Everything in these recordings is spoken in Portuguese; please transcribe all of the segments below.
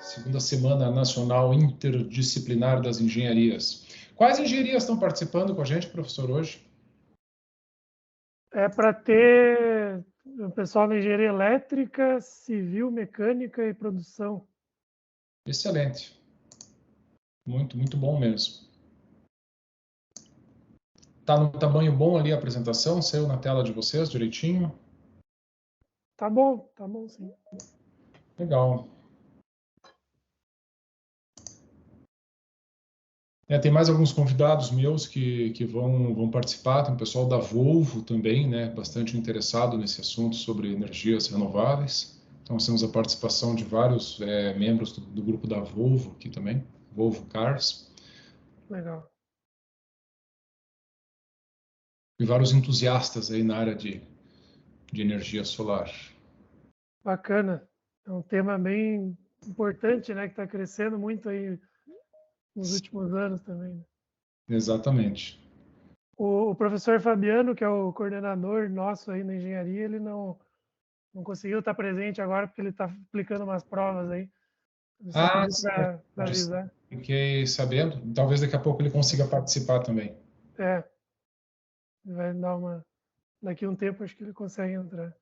Segunda Semana Nacional Interdisciplinar das Engenharias. Quais engenharias estão participando com a gente, professor, hoje? É para ter o pessoal da engenharia elétrica, civil, mecânica e produção. Excelente. Muito, muito bom mesmo. Tá no tamanho bom ali a apresentação? Saiu na tela de vocês direitinho? Tá bom sim. Legal. Tem mais alguns convidados meus que vão participar, tem o pessoal da Volvo também, né, bastante interessado nesse assunto sobre energias renováveis. Então, nós temos a participação de vários membros do grupo da Volvo aqui também, Volvo Cars. Legal. E vários entusiastas aí na área de energia solar. Bacana. É um tema bem importante, né, que está crescendo muito aí nos últimos anos também. Né? Exatamente. O professor Fabiano, que é o coordenador nosso aí na engenharia, ele não conseguiu estar presente agora porque ele está aplicando umas provas aí. Ele só pediu para avisar. Fiquei sabendo. Talvez daqui a pouco ele consiga participar também. Ele vai dar uma... Daqui a um tempo acho que ele consegue entrar.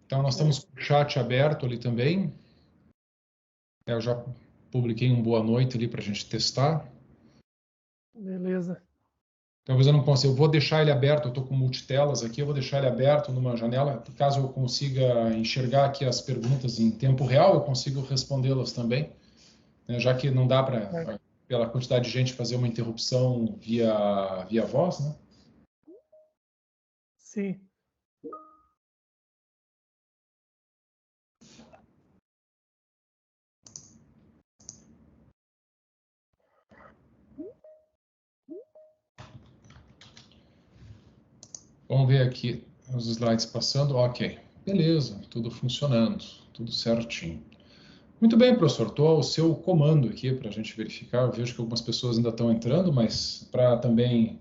Então, nós estamos com o chat aberto ali também. Eu já publiquei um boa noite ali para a gente testar. Beleza. Talvez eu não consiga. Eu vou deixar ele aberto. Eu estou com multitelas aqui. Eu vou deixar ele aberto numa janela. Caso eu consiga enxergar aqui as perguntas em tempo real, eu consigo respondê-las também. Né? Já que não dá para, pela quantidade de gente, fazer uma interrupção via voz, né? Sim. Vamos ver aqui os slides passando. Ok, beleza, tudo funcionando, tudo certinho. Muito bem, professor, estou ao seu comando aqui para a gente verificar. Eu vejo que algumas pessoas ainda estão entrando, mas para também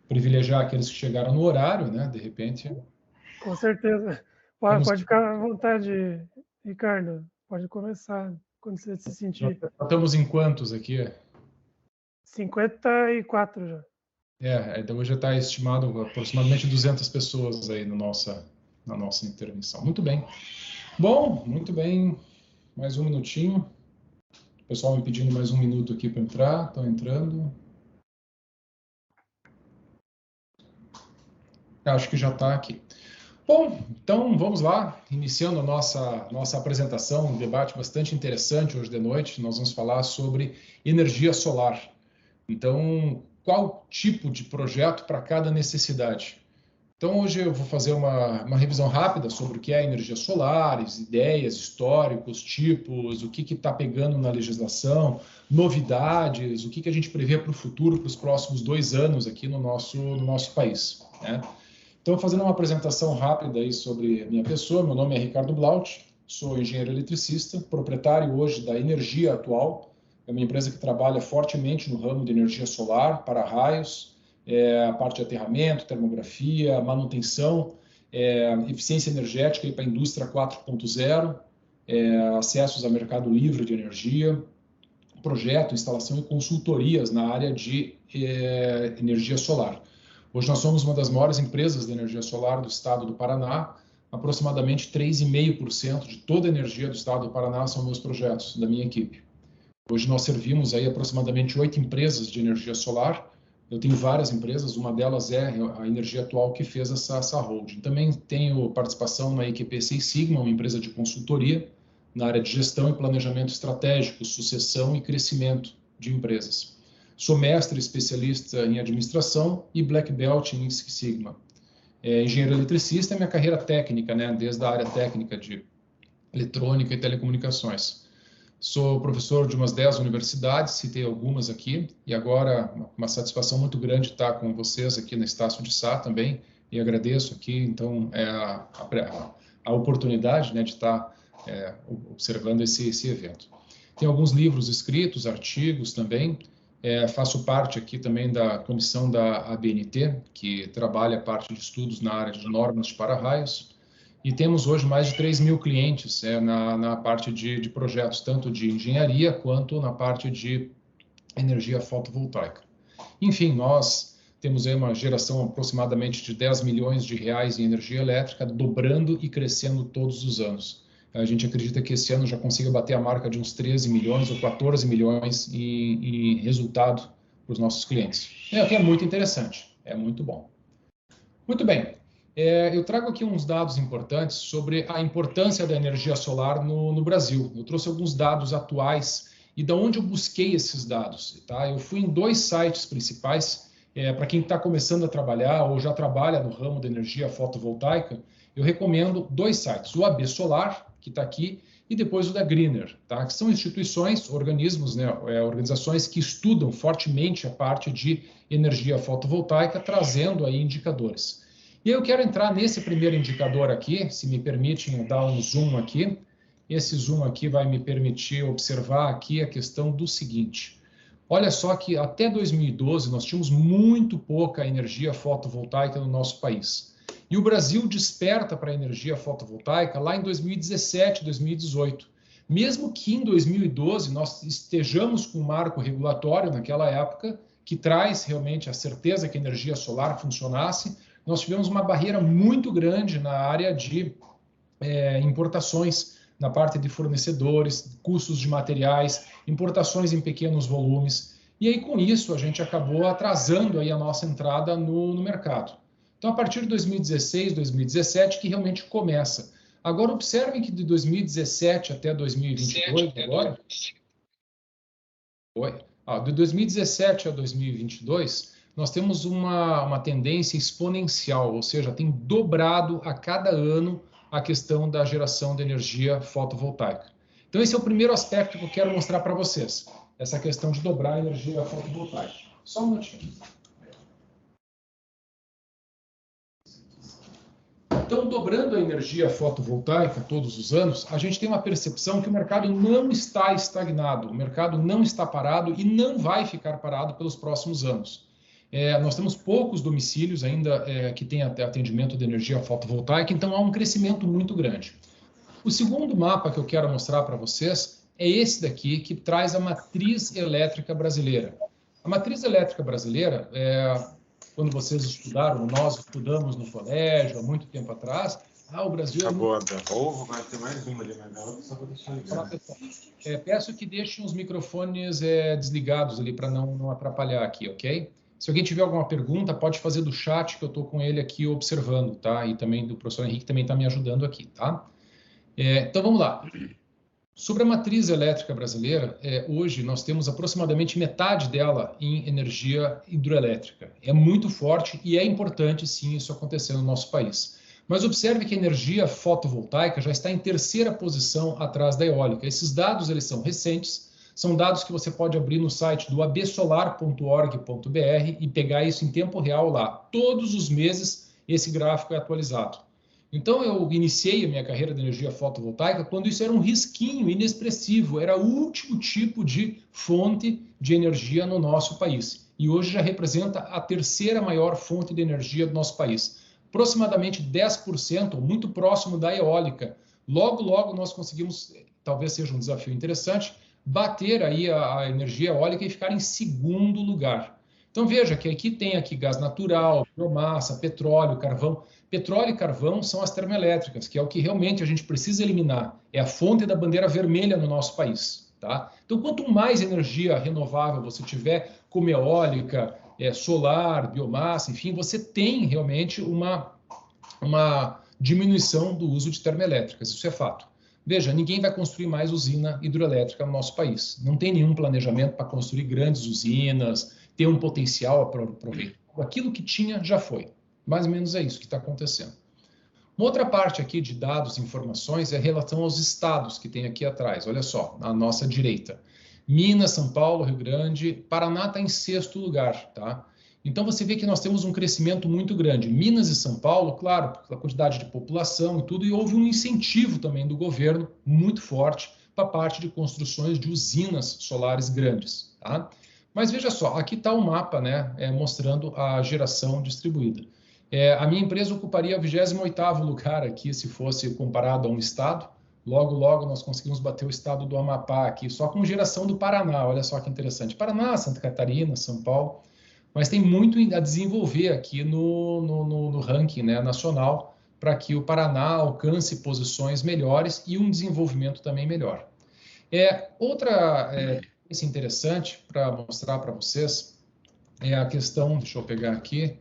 privilegiar aqueles que chegaram no horário, né? De repente. Com certeza. Pode ficar à vontade, Ricardo. Pode começar quando você se sentir. Estamos em quantos aqui? 54 já. Então hoje está estimado aproximadamente 200 pessoas aí na nossa intervenção. Muito bem. Bom, muito bem. Mais um minutinho. O pessoal me pedindo mais um minuto aqui para entrar. Estão entrando. Acho que já está aqui. Bom, então vamos lá, iniciando a nossa apresentação, um debate bastante interessante hoje de noite. Nós vamos falar sobre energia solar. Então, qual tipo de projeto para cada necessidade? Então, hoje eu vou fazer uma revisão rápida sobre o que é energia solar, ideias, históricos, tipos, o que está pegando na legislação, novidades, o que a gente prevê para o futuro, para os próximos 2 anos aqui no nosso país, né? Então, fazendo uma apresentação rápida aí sobre a minha pessoa, meu nome é Ricardo Blaut, sou engenheiro eletricista, proprietário hoje da Energia Atual, é uma empresa que trabalha fortemente no ramo de energia solar, para-raios, a parte de aterramento, termografia, manutenção, eficiência energética para a indústria 4.0, acessos a mercado livre de energia, projeto, instalação e consultorias na área de energia solar. Hoje nós somos uma das maiores empresas de energia solar do estado do Paraná. Aproximadamente 3,5% de toda a energia do estado do Paraná são meus projetos, da minha equipe. Hoje nós servimos aí aproximadamente 8 empresas de energia solar. Eu tenho várias empresas, uma delas é a Energia Atual que fez essa holding. Também tenho participação na equipe Six Sigma, uma empresa de consultoria na área de gestão e planejamento estratégico, sucessão e crescimento de empresas. Sou mestre especialista em administração e black belt em Six Sigma. Engenheiro eletricista é minha carreira técnica, né, desde a área técnica de eletrônica e telecomunicações. Sou professor de umas 10 universidades, citei algumas aqui, e agora uma satisfação muito grande estar com vocês aqui na Estácio de Sá também, e agradeço aqui, então, a oportunidade, né, de estar observando esse evento. Tem alguns livros escritos, artigos também. Faço parte aqui também da comissão da ABNT, que trabalha a parte de estudos na área de normas de para-raios. E temos hoje mais de 3.000 clientes na parte de projetos, tanto de engenharia quanto na parte de energia fotovoltaica. Enfim, nós temos aí uma geração aproximadamente de 10 milhões de reais em energia elétrica, dobrando e crescendo todos os anos. A gente acredita que esse ano já consiga bater a marca de uns 13 milhões ou 14 milhões em resultado para os nossos clientes. O que é muito interessante, é muito bom. Muito bem, eu trago aqui uns dados importantes sobre a importância da energia solar no Brasil. Eu trouxe alguns dados atuais e da onde eu busquei esses dados. Tá? Eu fui em 2 sites principais, para quem está começando a trabalhar ou já trabalha no ramo da energia fotovoltaica, eu recomendo 2 sites, o AB Solar, que está aqui, e depois o da Greener, tá? Que são instituições, organismos, né, organizações que estudam fortemente a parte de energia fotovoltaica, trazendo aí indicadores. E eu quero entrar nesse primeiro indicador aqui, se me permitem dar um zoom aqui. Esse zoom aqui vai me permitir observar aqui a questão do seguinte. Olha só que até 2012 nós tínhamos muito pouca energia fotovoltaica no nosso país. E o Brasil desperta para a energia fotovoltaica lá em 2017, 2018. Mesmo que em 2012 nós estejamos com um marco regulatório naquela época, que traz realmente a certeza que a energia solar funcionasse, nós tivemos uma barreira muito grande na área de importações, na parte de fornecedores, custos de materiais, importações em pequenos volumes. E aí, com isso, a gente acabou atrasando aí a nossa entrada no mercado. Então, a partir de 2016, 2017, que realmente começa. Agora, observem que de 2017 até 2022, agora... de 2017 a 2022, nós temos uma tendência exponencial, ou seja, tem dobrado a cada ano a questão da geração de energia fotovoltaica. Então, esse é o primeiro aspecto que eu quero mostrar para vocês, essa questão de dobrar a energia fotovoltaica. Só um minutinho. Então, dobrando a energia fotovoltaica todos os anos, a gente tem uma percepção que o mercado não está estagnado, o mercado não está parado e não vai ficar parado pelos próximos anos. Nós temos poucos domicílios ainda que têm atendimento de energia fotovoltaica, então há um crescimento muito grande. O segundo mapa que eu quero mostrar para vocês é esse daqui, que traz a matriz elétrica brasileira. A matriz elétrica brasileira, quando vocês estudaram, nós estudamos no colégio há muito tempo atrás, o Brasil... Acabou a da Volvo, vai ter mais uma ali, mas a outra só vou deixar ligado. Peço que deixem os microfones desligados ali para não atrapalhar aqui, ok? Se alguém tiver alguma pergunta, pode fazer do chat, que eu estou com ele aqui observando, tá? E também do professor Henrique também está me ajudando aqui, tá? Então, vamos lá. Sobre a matriz elétrica brasileira, hoje nós temos aproximadamente metade dela em energia hidroelétrica. É muito forte e é importante, sim, isso acontecer no nosso país. Mas observe que a energia fotovoltaica já está em terceira posição atrás da eólica. Esses dados, eles são recentes, são dados que você pode abrir no site do absolar.org.br e pegar isso em tempo real lá. Todos os meses esse gráfico é atualizado. Então, eu iniciei a minha carreira de energia fotovoltaica quando isso era um risquinho inexpressivo, era o último tipo de fonte de energia no nosso país. E hoje já representa a terceira maior fonte de energia do nosso país. Aproximadamente 10%, muito próximo da eólica. Logo, logo nós conseguimos, talvez seja um desafio interessante, bater aí a energia eólica e ficar em segundo lugar. Então veja que aqui tem gás natural, biomassa, petróleo, carvão. Petróleo e carvão são as termoelétricas, que é o que realmente a gente precisa eliminar. É a fonte da bandeira vermelha no nosso país. Tá? Então, quanto mais energia renovável você tiver, como eólica, solar, biomassa, enfim, você tem realmente uma diminuição do uso de termoelétricas, isso é fato. Veja, ninguém vai construir mais usina hidroelétrica no nosso país. Não tem nenhum planejamento para construir grandes usinas, ter um potencial aproveitado. Aquilo que tinha já foi. Mais ou menos é isso que está acontecendo. Uma outra parte aqui de dados e informações é em relação aos estados que tem aqui atrás. Olha só, à nossa direita. Minas, São Paulo, Rio Grande, Paraná está em sexto lugar, tá? Então, você vê que nós temos um crescimento muito grande. Minas e São Paulo, claro, pela quantidade de população e tudo, e houve um incentivo também do governo muito forte para a parte de construções de usinas solares grandes. Tá? Mas veja só, aqui está o mapa, né, mostrando a geração distribuída. A minha empresa ocuparia o 28º lugar aqui, se fosse comparado a um estado. Logo, logo, nós conseguimos bater o estado do Amapá aqui, só com geração do Paraná. Olha só que interessante. Paraná, Santa Catarina, São Paulo. Mas tem muito a desenvolver aqui no ranking, né, nacional, para que o Paraná alcance posições melhores e um desenvolvimento também melhor. Outra coisa interessante para mostrar para vocês é a questão, deixa eu pegar aqui,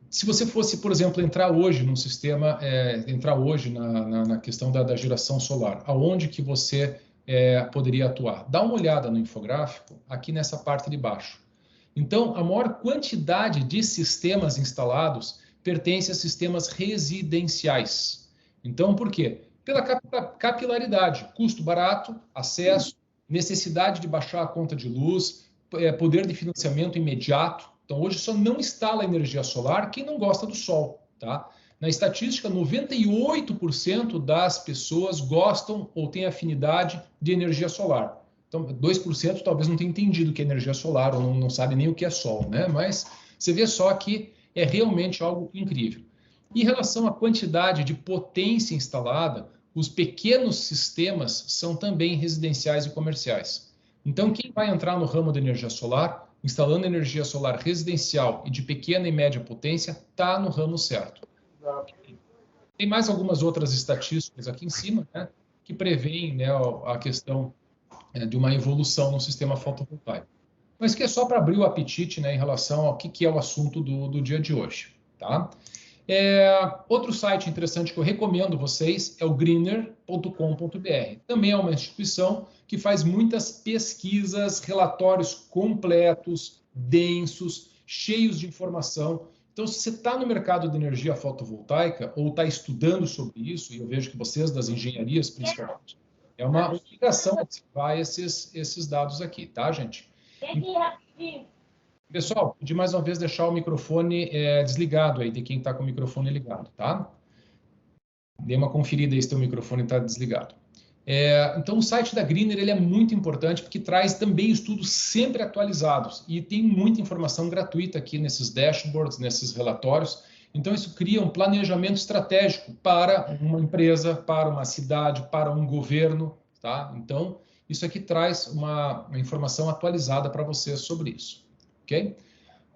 se você fosse, por exemplo, entrar hoje num sistema, entrar hoje na questão da geração solar, aonde que você poderia atuar? Dá uma olhada no infográfico aqui nessa parte de baixo. Então, a maior quantidade de sistemas instalados pertence a sistemas residenciais. Então, por quê? Pela capilaridade, custo barato, acesso, necessidade de baixar a conta de luz, poder de financiamento imediato. Então, hoje só não instala energia solar quem não gosta do sol, tá? Na estatística, 98% das pessoas gostam ou têm afinidade de energia solar. Então, 2% talvez não tenha entendido o que é energia solar ou não sabe nem o que é sol, né? Mas você vê só que é realmente algo incrível. Em relação à quantidade de potência instalada, os pequenos sistemas são também residenciais e comerciais. Então, quem vai entrar no ramo da energia solar, instalando energia solar residencial e de pequena e média potência, está no ramo certo. Tem mais algumas outras estatísticas aqui em cima, né, que prevêem, né, a questão de uma evolução no sistema fotovoltaico. Mas que é só para abrir o apetite, né, em relação ao que é o assunto do dia de hoje. Tá? Outro site interessante que eu recomendo vocês é o greener.com.br. Também é uma instituição que faz muitas pesquisas, relatórios completos, densos, cheios de informação. Então, se você está no mercado de energia fotovoltaica ou está estudando sobre isso, e eu vejo que vocês das engenharias, principalmente, é uma obrigação observar esses dados aqui, tá, gente? Pessoal, de mais uma vez deixar o microfone desligado aí, de quem está com o microfone ligado, tá? Dê uma conferida aí se o microfone está desligado. Então, o site da Greener ele é muito importante porque traz também estudos sempre atualizados e tem muita informação gratuita aqui nesses dashboards, nesses relatórios. Então, isso cria um planejamento estratégico para uma empresa, para uma cidade, para um governo, tá? Então, isso aqui traz uma informação atualizada para vocês sobre isso. Ok?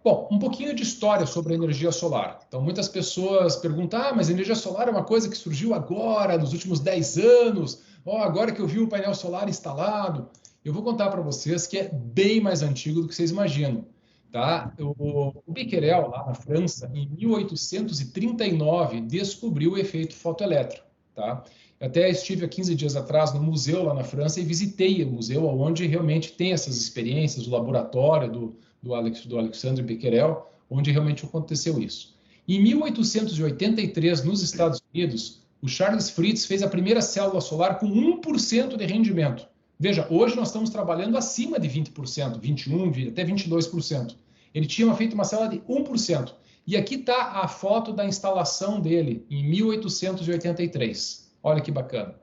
Bom, um pouquinho de história sobre a energia solar. Então, muitas pessoas perguntam, mas a energia solar é uma coisa que surgiu agora, nos últimos 10 anos, agora que eu vi o painel solar instalado. Eu vou contar para vocês que é bem mais antigo do que vocês imaginam. Tá? O Becquerel, lá na França, em 1839, descobriu o efeito fotoelétrico. Tá? Eu até estive há 15 dias atrás no museu lá na França e visitei o museu onde realmente tem essas experiências, o laboratório do Alexandre Becquerel, onde realmente aconteceu isso. Em 1883, nos Estados Unidos, o Charles Fritts fez a primeira célula solar com 1% de rendimento. Veja, hoje nós estamos trabalhando acima de 20%, 21%, até 22%. Ele tinha feito uma célula de 1%. E aqui está a foto da instalação dele, em 1883. Olha que bacana.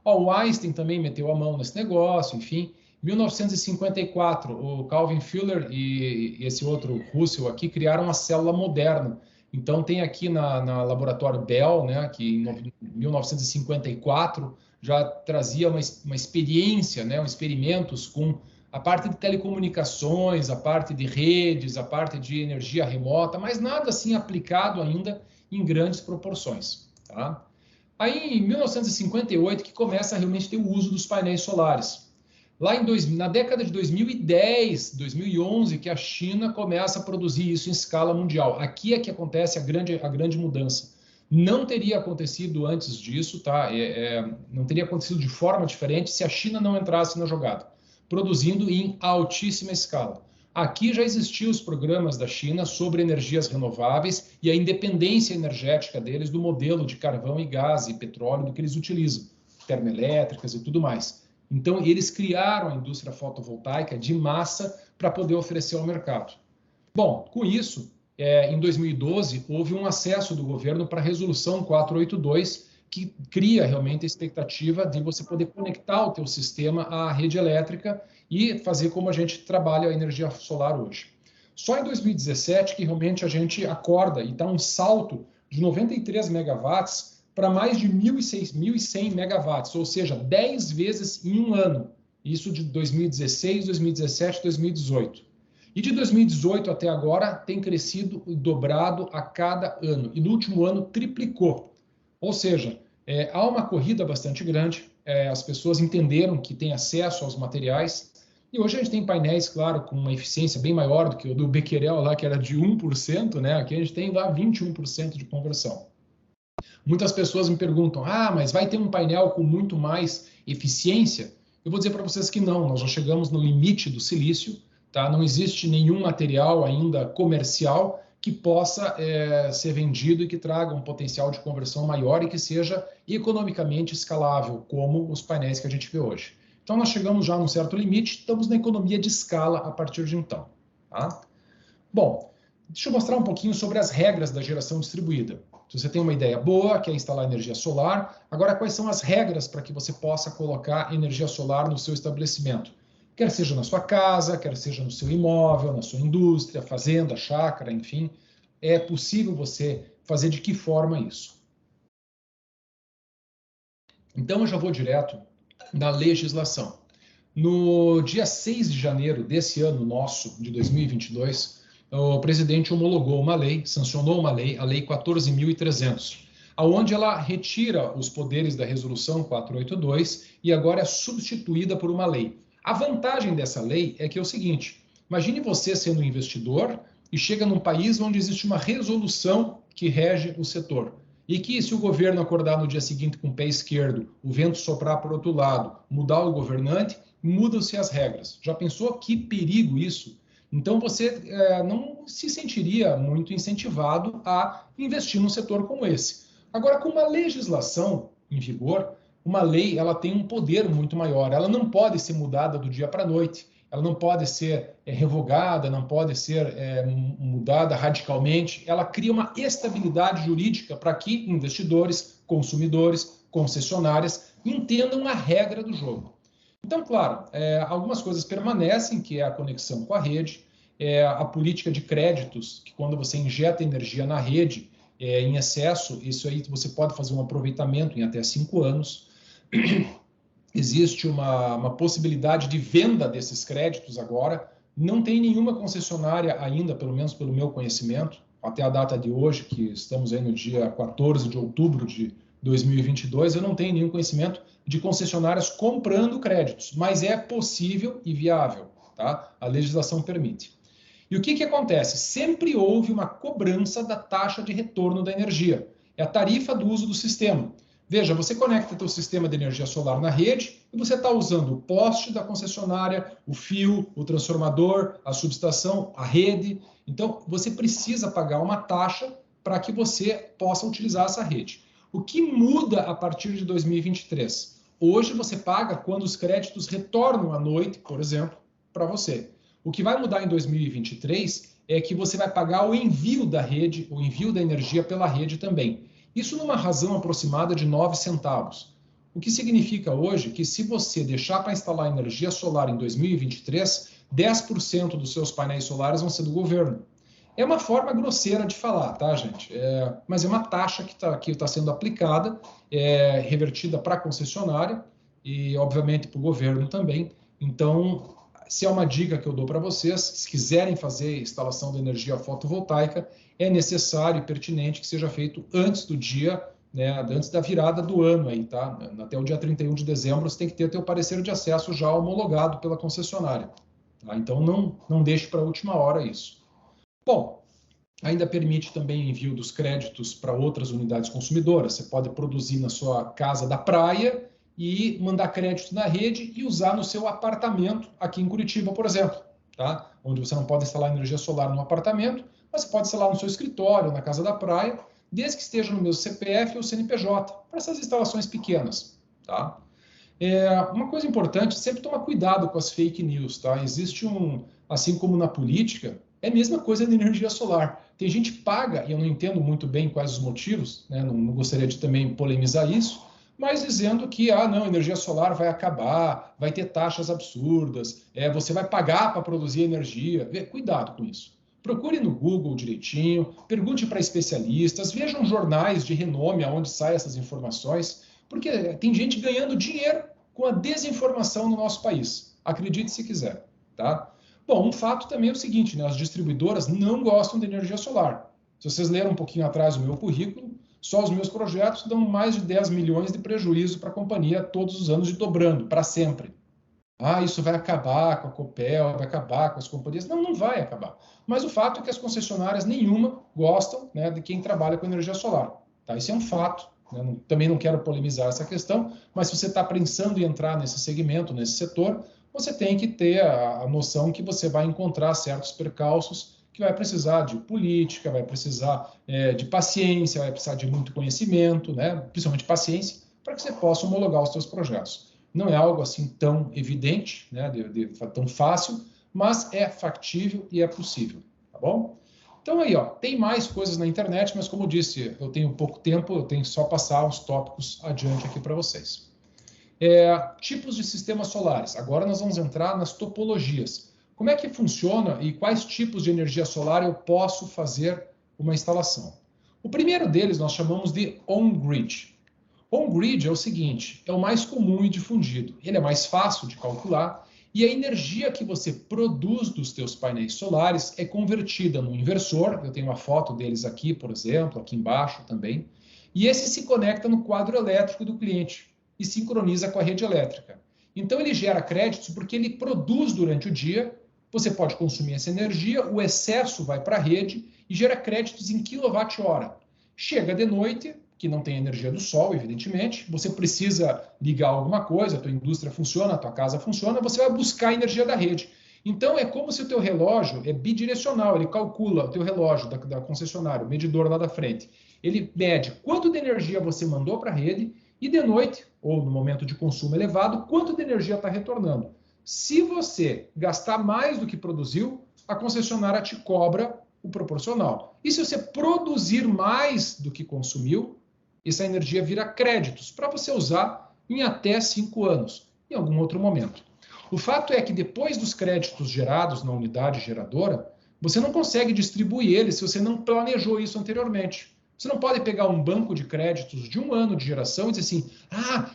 O Einstein também meteu a mão nesse negócio, enfim. Em 1954, o Calvin Fuller e esse outro Russell aqui criaram uma célula moderna. Então, tem aqui na laboratório Bell, né, que em 1954 já trazia uma experiência, né, experimentos com a parte de telecomunicações, a parte de redes, a parte de energia remota, mas nada assim aplicado ainda em grandes proporções. Tá? Aí, em 1958, que começa a realmente ter o uso dos painéis solares. Lá na década de 2010, 2011, que a China começa a produzir isso em escala mundial. Aqui é que acontece a grande mudança. Não teria acontecido antes disso, tá? Não teria acontecido de forma diferente se a China não entrasse na jogada, produzindo em altíssima escala. Aqui já existiam os programas da China sobre energias renováveis e a independência energética deles do modelo de carvão e gás e petróleo do que eles utilizam, termoelétricas e tudo mais. Então, eles criaram a indústria fotovoltaica de massa para poder oferecer ao mercado. Bom, com isso, em 2012, houve um acesso do governo para a Resolução 482, que cria realmente a expectativa de você poder conectar o teu sistema à rede elétrica e fazer como a gente trabalha a energia solar hoje. Só em 2017 que realmente a gente acorda e dá um salto de 93 megawatts para mais de 1.100 megawatts, ou seja, 10 vezes em um ano. Isso de 2016, 2017, 2018. E de 2018 até agora tem crescido e dobrado a cada ano. E no último ano triplicou. Ou seja, há uma corrida bastante grande, as pessoas entenderam que têm acesso aos materiais, e hoje a gente tem painéis, claro, com uma eficiência bem maior do que o do Becquerel lá, que era de 1%, né? Aqui a gente tem lá 21% de conversão. Muitas pessoas me perguntam, mas vai ter um painel com muito mais eficiência? Eu vou dizer para vocês que não, nós já chegamos no limite do silício, tá? Não existe nenhum material ainda comercial que possa ser vendido e que traga um potencial de conversão maior e que seja economicamente escalável, como os painéis que a gente vê hoje. Então, nós chegamos já num certo limite, estamos na economia de escala a partir de então. Tá? Bom, deixa eu mostrar um pouquinho sobre as regras da geração distribuída. Se você tem uma ideia boa, quer instalar energia solar, agora quais são as regras para que você possa colocar energia solar no seu estabelecimento? Quer seja na sua casa, quer seja no seu imóvel, na sua indústria, fazenda, chácara, enfim, é possível você fazer de que forma isso? Então, eu já vou direto na legislação. No dia 6 de janeiro desse ano nosso, de 2022, o presidente homologou uma lei, sancionou uma lei, a Lei 14.300, onde ela retira os poderes da Resolução 482 e agora é substituída por uma lei. A vantagem dessa lei é que é o seguinte, imagine você sendo um investidor e chega num país onde existe uma resolução que rege o setor. E que se o governo acordar no dia seguinte com o pé esquerdo, o vento soprar para o outro lado, mudar o governante, mudam-se as regras. Já pensou que perigo isso? Então você não se sentiria muito incentivado a investir num setor como esse. Agora, com uma legislação em vigor, uma lei ela tem um poder muito maior. Ela não pode ser mudada do dia para a noite. Ela não pode ser revogada, não pode ser mudada radicalmente. Ela cria uma estabilidade jurídica para que investidores, consumidores, concessionárias entendam a regra do jogo. Então, claro, algumas coisas permanecem, que é a conexão com a rede, a política de créditos, que quando você injeta energia na rede em excesso, isso aí você pode fazer um aproveitamento em até 5 anos. Existe uma possibilidade de venda desses créditos agora. Não tem nenhuma concessionária ainda, pelo menos pelo meu conhecimento, até a data de hoje, que estamos aí no dia 14 de outubro de 2022, eu não tenho nenhum conhecimento de concessionárias comprando créditos, mas é possível e viável, tá? A legislação permite. E o que acontece? Sempre houve uma cobrança da taxa de retorno da energia. É a tarifa do uso do sistema. Veja, você conecta seu sistema de energia solar na rede e você está usando o poste da concessionária, o fio, o transformador, a subestação, a rede. Então, você precisa pagar uma taxa para que você possa utilizar essa rede. O que muda a partir de 2023? Hoje você paga quando os créditos retornam à noite, por exemplo, para você. O que vai mudar em 2023 é que você vai pagar o envio da rede, o envio da energia pela rede também. Isso numa razão aproximada de 9 centavos. O que significa hoje que se você deixar para instalar energia solar em 2023, 10% dos seus painéis solares vão ser do governo. É uma forma grosseira de falar, tá, gente? Mas é uma taxa que está sendo aplicada, revertida para a concessionária e, obviamente, para o governo também. Então, se é uma dica que eu dou para vocês, se quiserem fazer instalação de energia fotovoltaica, é necessário e pertinente que seja feito antes do dia, né, antes da virada do ano aí, tá? Até o dia 31 de dezembro você tem que ter teu parecer de acesso já homologado pela concessionária. Tá? Então não deixe para a última hora isso. Bom, ainda permite também envio dos créditos para outras unidades consumidoras. Você pode produzir na sua casa da praia e mandar crédito na rede e usar no seu apartamento aqui em Curitiba, por exemplo, tá? Onde você não pode instalar energia solar no apartamento, mas você pode instalar no seu escritório, na casa da praia, desde que esteja no mesmo CPF ou CNPJ, para essas instalações pequenas, tá? Uma coisa importante, sempre tomar cuidado com as fake news, tá? Existe assim como na política, É a mesma coisa da energia solar. Tem gente que paga, e eu não entendo muito bem quais os motivos, né? Não gostaria de também polemizar isso, mas dizendo que, não, a energia solar vai acabar, vai ter taxas absurdas, você vai pagar para produzir energia. Cuidado com isso. Procure no Google direitinho, pergunte para especialistas, vejam jornais de renome onde saem essas informações, porque tem gente ganhando dinheiro com a desinformação no nosso país. Acredite se quiser, tá? Bom, um fato também é o seguinte, né? As distribuidoras não gostam de energia solar. Se vocês leram um pouquinho atrás o meu currículo, só os meus projetos dão mais de 10 milhões de prejuízo para a companhia todos os anos e dobrando, para sempre. Isso vai acabar com a Copel, vai acabar com as companhias. Não, não vai acabar. Mas o fato é que as concessionárias nenhuma gostam, né, de quem trabalha com energia solar. Tá? Isso é um fato. Né? Também não quero polemizar essa questão, mas se você está pensando em entrar nesse segmento, nesse setor, você tem que ter a noção que você vai encontrar certos percalços, que vai precisar de política, vai precisar de paciência, vai precisar de muito conhecimento, né? Principalmente paciência, para que você possa homologar os seus projetos. Não é algo assim tão evidente, né? Tão fácil, mas é factível e é possível, tá bom? Então aí, tem mais coisas na internet, mas como eu disse, eu tenho pouco tempo, eu tenho que só passar os tópicos adiante aqui para vocês. Tipos de sistemas solares. Agora nós vamos entrar nas topologias. Como é que funciona e quais tipos de energia solar eu posso fazer uma instalação? O primeiro deles nós chamamos de on-grid. On-grid é o seguinte, é o mais comum e difundido. Ele é mais fácil de calcular e a energia que você produz dos teus painéis solares é convertida no inversor. Eu tenho uma foto deles aqui, por exemplo, aqui embaixo também. E esse se conecta no quadro elétrico do cliente e sincroniza com a rede elétrica. Então ele gera créditos porque ele produz durante o dia, você pode consumir essa energia, o excesso vai para a rede e gera créditos em quilowatt-hora. Chega de noite, que não tem energia do sol, evidentemente, você precisa ligar alguma coisa, a tua indústria funciona, a tua casa funciona, você vai buscar a energia da rede. Então é como se o teu relógio é bidirecional, ele calcula o teu relógio da concessionária, o medidor lá da frente. Ele mede quanto de energia você mandou para a rede e de noite, ou no momento de consumo elevado, quanto de energia está retornando. Se você gastar mais do que produziu, a concessionária te cobra o proporcional. E se você produzir mais do que consumiu, essa energia vira créditos para você usar em até 5 anos, em algum outro momento. O fato é que depois dos créditos gerados na unidade geradora, você não consegue distribuir eles se você não planejou isso anteriormente. Você não pode pegar um banco de créditos de 1 ano de geração e dizer assim,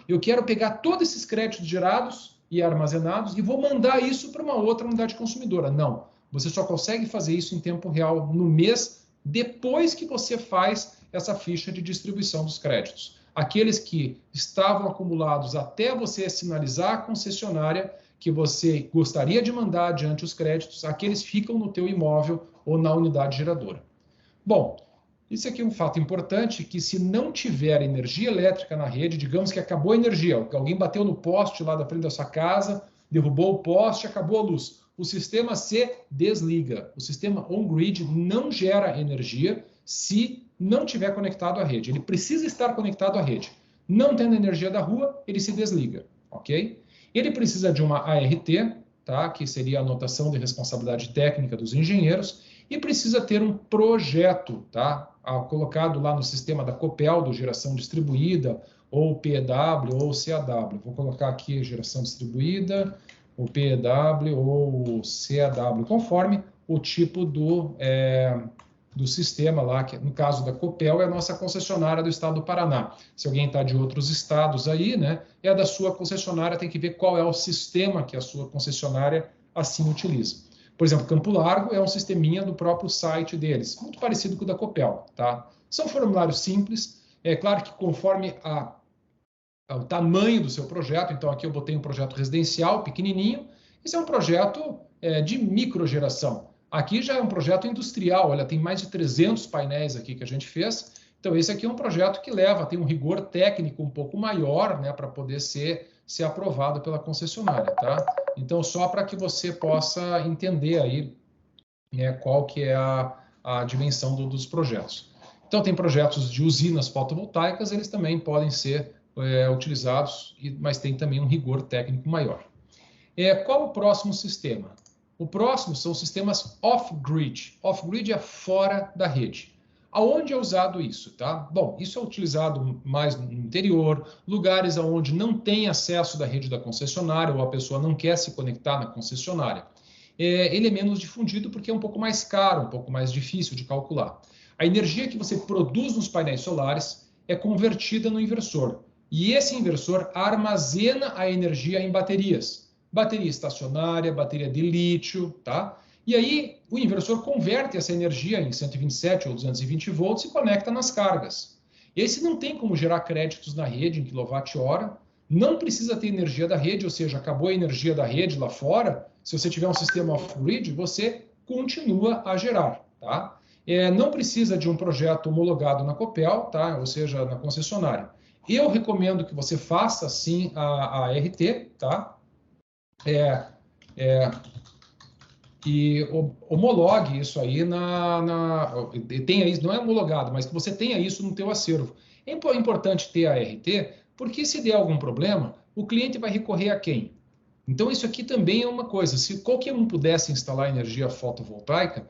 eu quero pegar todos esses créditos gerados e armazenados e vou mandar isso para uma outra unidade consumidora. Não, você só consegue fazer isso em tempo real no mês depois que você faz essa ficha de distribuição dos créditos. Aqueles que estavam acumulados até você sinalizar a concessionária que você gostaria de mandar adiante os créditos, aqueles ficam no teu imóvel ou na unidade geradora. Bom, isso aqui é um fato importante, que se não tiver energia elétrica na rede, digamos que acabou a energia, alguém bateu no poste lá da frente da sua casa, derrubou o poste, acabou a luz. O sistema se desliga. O sistema on-grid não gera energia se não tiver conectado à rede. Ele precisa estar conectado à rede. Não tendo energia da rua, ele se desliga, ok? Ele precisa de uma ART, tá? Que seria a anotação de responsabilidade técnica dos engenheiros, e precisa ter um projeto, tá? Colocado lá no sistema da Copel, do geração distribuída, ou PEW, ou CAW. Vou colocar aqui geração distribuída, o PEW ou CAW, conforme o tipo do sistema lá, que no caso da Copel é a nossa concessionária do estado do Paraná. Se alguém está de outros estados aí, né, é a da sua concessionária, tem que ver qual é o sistema que a sua concessionária assim utiliza. Por exemplo, Campo Largo é um sisteminha do próprio site deles, muito parecido com o da Copel, tá? São formulários simples, é claro que conforme o tamanho do seu projeto, então aqui eu botei um projeto residencial, pequenininho, esse é um projeto de microgeração. Aqui já é um projeto industrial, olha, tem mais de 300 painéis aqui que a gente fez, então esse aqui é um projeto que tem um rigor técnico um pouco maior, né, para poder ser aprovado pela concessionária, tá? Então, só para que você possa entender aí qual que é a dimensão dos projetos. Então, tem projetos de usinas fotovoltaicas, eles também podem ser utilizados, mas tem também um rigor técnico maior. Qual o próximo sistema? O próximo são sistemas off-grid. Off-grid é fora da rede. Aonde é usado isso, tá? Bom, isso é utilizado mais no interior, lugares onde não tem acesso da rede da concessionária ou a pessoa não quer se conectar na concessionária. Ele é menos difundido porque é um pouco mais caro, um pouco mais difícil de calcular. A energia que você produz nos painéis solares é convertida no inversor. E esse inversor armazena a energia em baterias. Bateria estacionária, bateria de lítio, tá? E aí o inversor converte essa energia em 127 ou 220 volts e conecta nas cargas. E aí, se não tem como gerar créditos na rede em quilowatt-hora, não precisa ter energia da rede, ou seja, acabou a energia da rede lá fora, se você tiver um sistema off-grid, você continua a gerar, tá? Não precisa de um projeto homologado na Copel, tá? Ou seja, na concessionária. Eu recomendo que você faça, sim, a RT, tá? E homologue isso aí tenha isso, não é homologado, mas que você tenha isso no teu acervo. É importante ter a RT, porque se der algum problema, o cliente vai recorrer a quem? Então, isso aqui também é uma coisa. Se qualquer um pudesse instalar energia fotovoltaica,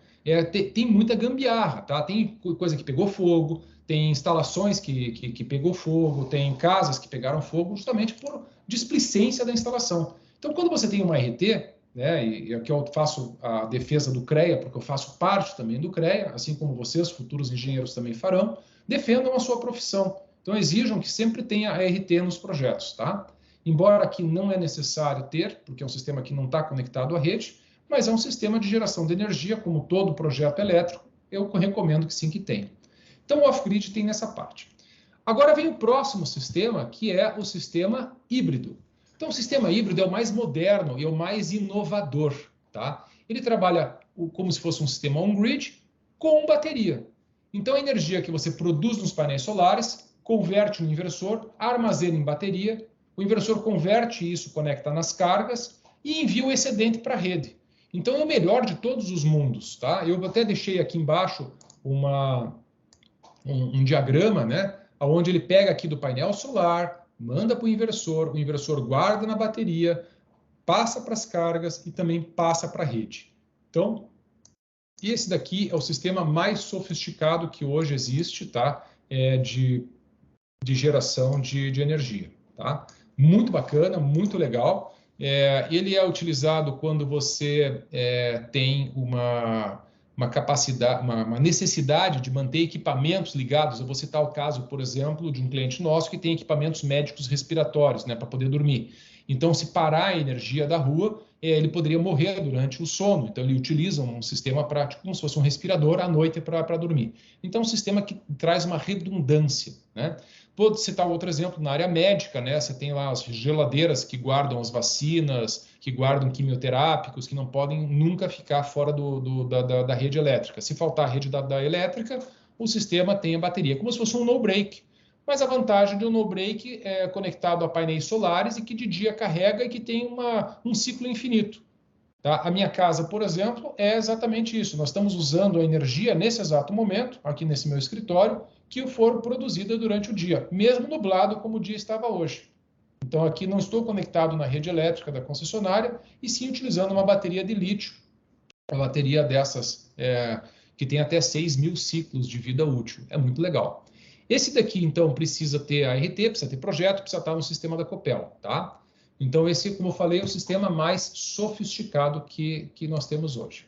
tem muita gambiarra, tá? Tem coisa que pegou fogo, tem instalações que pegou fogo, tem casas que pegaram fogo justamente por displicência da instalação. Então, quando você tem uma RT, né, e aqui eu faço a defesa do CREA, porque eu faço parte também do CREA, assim como vocês, futuros engenheiros, também farão, defendam a sua profissão. Então, exijam que sempre tenha a RT nos projetos, tá? Embora aqui não é necessário ter, porque é um sistema que não está conectado à rede, mas é um sistema de geração de energia, como todo projeto elétrico, eu recomendo que sim que tenha. Então, o off-grid tem nessa parte. Agora vem o próximo sistema, que é o sistema híbrido. Então, o sistema híbrido é o mais moderno e é o mais inovador, tá? Ele trabalha como se fosse um sistema on-grid com bateria. Então, a energia que você produz nos painéis solares, converte no inversor, armazena em bateria, o inversor converte isso, conecta nas cargas e envia o excedente para a rede. Então, é o melhor de todos os mundos, tá? Eu até deixei aqui embaixo um diagrama, né? Onde ele pega aqui do painel solar, manda para o inversor guarda na bateria, passa para as cargas e também passa para a rede. Então, esse daqui é o sistema mais sofisticado que hoje existe, tá? De geração de energia, tá? Muito bacana, muito legal. Ele é utilizado quando você tem uma capacidade, uma necessidade de manter equipamentos ligados. Eu vou citar o caso, por exemplo, de um cliente nosso que tem equipamentos médicos respiratórios, né, para poder dormir. Então, se parar a energia da rua, ele poderia morrer durante o sono. Então, ele utiliza um sistema prático, como se fosse um respirador à noite para dormir. Então, um sistema que traz uma redundância, né? Vou citar outro exemplo na área médica, né? Você tem lá as geladeiras que guardam as vacinas, que guardam quimioterápicos, que não podem nunca ficar fora da rede elétrica. Se faltar a rede da elétrica, o sistema tem a bateria, como se fosse um no-break. Mas a vantagem de um no-break é conectado a painéis solares e que de dia carrega e que tem um ciclo infinito. Tá? A minha casa, por exemplo, é exatamente isso. Nós estamos usando a energia nesse exato momento, aqui nesse meu escritório, que for produzida durante o dia, mesmo nublado como o dia estava hoje. Então, aqui não estou conectado na rede elétrica da concessionária, e sim utilizando uma bateria de lítio, uma bateria dessas que tem até 6.000 ciclos de vida útil. É muito legal. Esse daqui, então, precisa ter a RT, precisa ter projeto, precisa estar no sistema da Copel, tá? Então, esse, como eu falei, é o sistema mais sofisticado que nós temos hoje.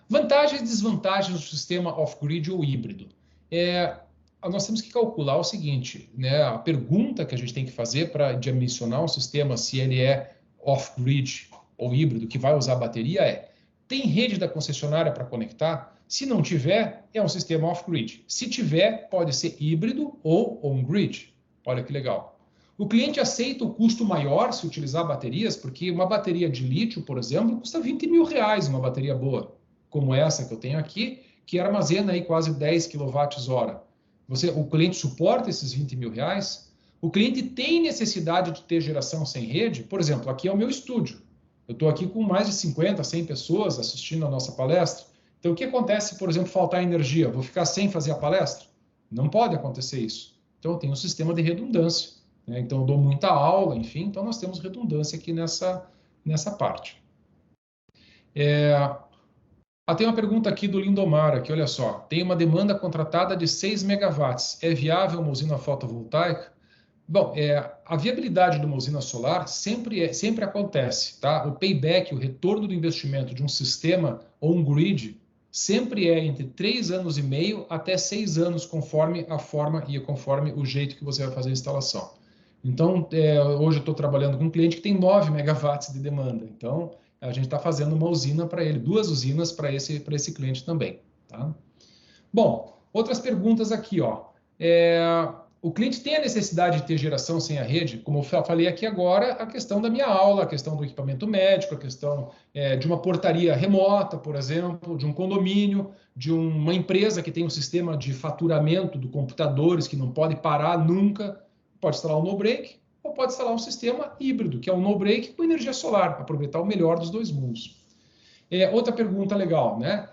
Vantagens e desvantagens do sistema off-grid ou híbrido. Nós temos que calcular o seguinte, né? A pergunta que a gente tem que fazer para dimensionar um sistema, se ele é off-grid ou híbrido, que vai usar bateria, tem rede da concessionária para conectar? Se não tiver, é um sistema off-grid. Se tiver, pode ser híbrido ou on-grid. Olha que legal. O cliente aceita o custo maior se utilizar baterias, porque uma bateria de lítio, por exemplo, custa R$20.000, uma bateria boa, como essa que eu tenho aqui, que armazena aí quase 10 kWh. O cliente suporta esses R$20.000? O cliente tem necessidade de ter geração sem rede? Por exemplo, aqui é o meu estúdio. Eu estou aqui com mais de 50, 100 pessoas assistindo a nossa palestra. Então, o que acontece, por exemplo, faltar energia? Vou ficar sem fazer a palestra? Não pode acontecer isso. Então, eu tenho um sistema de redundância, né? Então, eu dou muita aula, enfim. Então, nós temos redundância aqui nessa parte. Tem uma pergunta aqui do Lindomar, aqui, olha só. Tem uma demanda contratada de 6 megawatts. É viável uma usina fotovoltaica? Bom, a viabilidade de uma usina solar sempre acontece, tá? O payback, o retorno do investimento de um sistema on-grid, sempre é entre 3 anos e meio até 6 anos, conforme a forma e conforme o jeito que você vai fazer a instalação. Então, hoje eu estou trabalhando com um cliente que tem 9 megawatts de demanda. Então, a gente está fazendo uma usina para ele, 2 usinas para esse cliente também, tá? Bom, outras perguntas aqui, ó. O cliente tem a necessidade de ter geração sem a rede? Como eu falei aqui agora, a questão da minha aula, a questão do equipamento médico, a questão de uma portaria remota, por exemplo, de um condomínio, de uma empresa que tem um sistema de faturamento de computadores que não pode parar nunca, pode instalar um no-break ou pode instalar um sistema híbrido, que é um no-break com energia solar, para aproveitar o melhor dos dois mundos. Outra pergunta legal, né?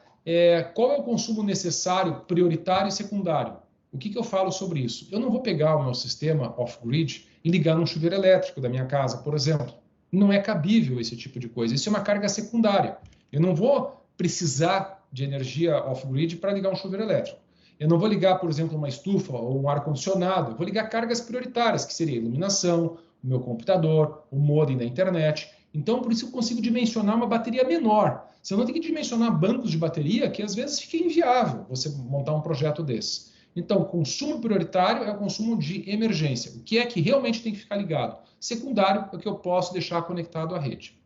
Qual é o consumo necessário, prioritário e secundário? O que eu falo sobre isso? Eu não vou pegar o meu sistema off-grid e ligar num chuveiro elétrico da minha casa, por exemplo. Não é cabível esse tipo de coisa. Isso é uma carga secundária. Eu não vou precisar de energia off-grid para ligar um chuveiro elétrico. Eu não vou ligar, por exemplo, uma estufa ou um ar-condicionado. Eu vou ligar cargas prioritárias, que seria a iluminação, o meu computador, o modem da internet. Então, por isso eu consigo dimensionar uma bateria menor. Você não tem que dimensionar bancos de bateria, que às vezes fica inviável você montar um projeto desse. Então, consumo prioritário é o consumo de emergência. O que é que realmente tem que ficar ligado? Secundário é o que eu posso deixar conectado à rede.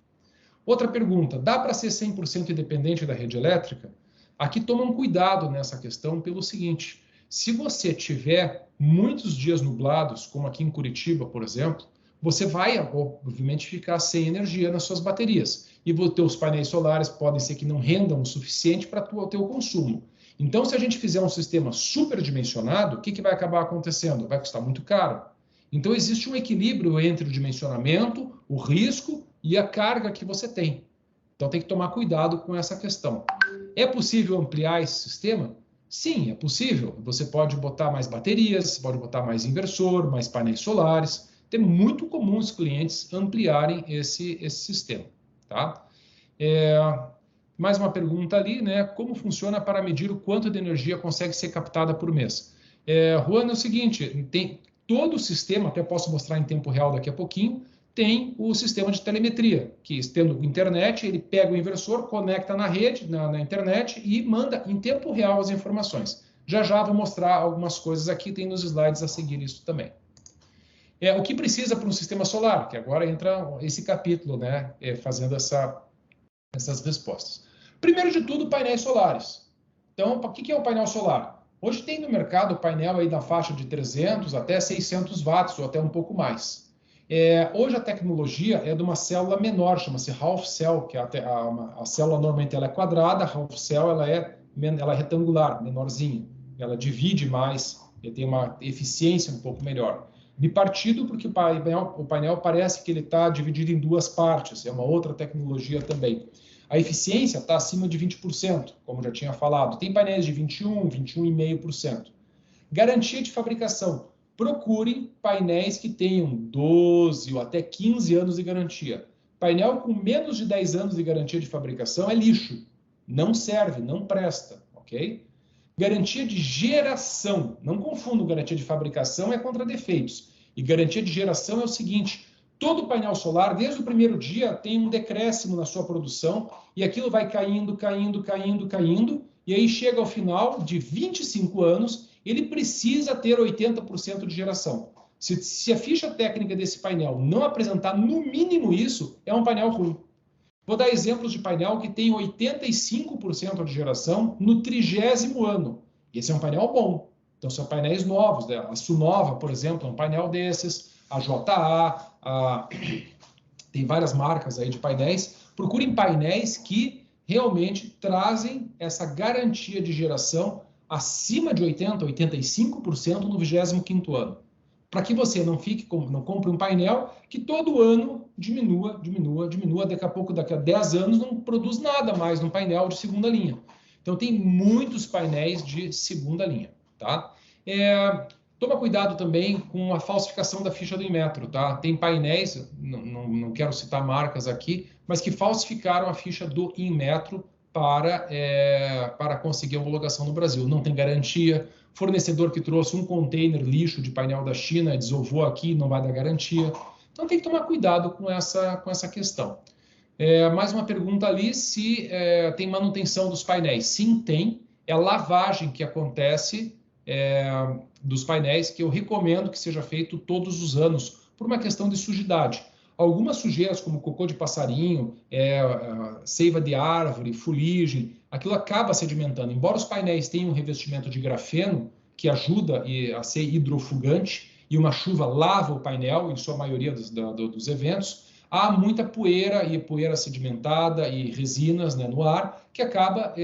Outra pergunta, dá para ser 100% independente da rede elétrica? Aqui tomam cuidado nessa questão pelo seguinte, se você tiver muitos dias nublados, como aqui em Curitiba, por exemplo, você vai, obviamente, ficar sem energia nas suas baterias. E os teus painéis solares podem ser que não rendam o suficiente para o teu consumo. Então, se a gente fizer um sistema superdimensionado, o que vai acabar acontecendo? Vai custar muito caro. Então, existe um equilíbrio entre o dimensionamento, o risco e a carga que você tem. Então, tem que tomar cuidado com essa questão. É possível ampliar esse sistema? Sim, é possível. Você pode botar mais baterias, você pode botar mais inversor, mais painéis solares. É muito comum os clientes ampliarem esse sistema, tá? Mais uma pergunta ali, né? Como funciona para medir o quanto de energia consegue ser captada por mês? Juan, é o seguinte, tem todo o sistema, até posso mostrar em tempo real daqui a pouquinho, tem o sistema de telemetria, que tendo internet, ele pega o inversor, conecta na rede, na internet e manda em tempo real as informações. Já vou mostrar algumas coisas aqui, tem nos slides a seguir isso também. O que precisa para um sistema solar, que agora entra esse capítulo, né, fazendo essas respostas. Primeiro de tudo, painéis solares. Então, o que é o painel solar? Hoje tem no mercado painel aí na faixa de 300 até 600 watts, ou até um pouco mais. Hoje a tecnologia é de uma célula menor, chama-se half cell, que a célula normalmente ela é quadrada, a half cell ela é retangular, menorzinha. Ela divide mais, tem uma eficiência um pouco melhor. Bipartido, porque o painel parece que ele está dividido em duas partes, é uma outra tecnologia também. A eficiência está acima de 20%, como já tinha falado. Tem painéis de 21%, 21,5%. Garantia de fabricação. Procurem painéis que tenham 12 ou até 15 anos de garantia. Painel com menos de 10 anos de garantia de fabricação é lixo. Não serve, não presta, ok? Garantia de geração. Não confundam garantia de fabricação é contra defeitos. E garantia de geração é o seguinte, todo painel solar, desde o primeiro dia, tem um decréscimo na sua produção e aquilo vai caindo, caindo, caindo, caindo, e aí chega ao final de 25 anos, ele precisa ter 80% de geração. Se a ficha técnica desse painel não apresentar no mínimo isso, é um painel ruim. Vou dar exemplos de painel que tem 85% de geração no 30º ano. Esse é um painel bom. Então, são painéis novos. Né? A Sunova, por exemplo, é um painel desses. A JA, tem várias marcas aí de painéis. Procurem painéis que realmente trazem essa garantia de geração acima de 80%, 85% no 25º ano. Para que você não compre um painel que todo ano diminua. Daqui a 10 anos não produz nada mais no painel de segunda linha. Então, tem muitos painéis de segunda linha, tá? Toma cuidado também com a falsificação da ficha do Inmetro, tá? Tem painéis, não quero citar marcas aqui, mas que falsificaram a ficha do Inmetro para conseguir a homologação no Brasil. Não tem garantia. Fornecedor que trouxe um container lixo de painel da China, desovou aqui, não vai dar garantia. Então tem que tomar cuidado com essa questão. Mais uma pergunta ali, se tem manutenção dos painéis. Sim, tem. É a lavagem que acontece dos painéis, que eu recomendo que seja feito todos os anos, por uma questão de sujidade. Algumas sujeiras, como cocô de passarinho, seiva de árvore, fuligem, aquilo acaba sedimentando. Embora os painéis tenham um revestimento de grafeno, que ajuda a ser hidrofugante, e uma chuva lava o painel, em sua maioria dos eventos, há muita poeira e poeira sedimentada e resinas, né, no ar, que acaba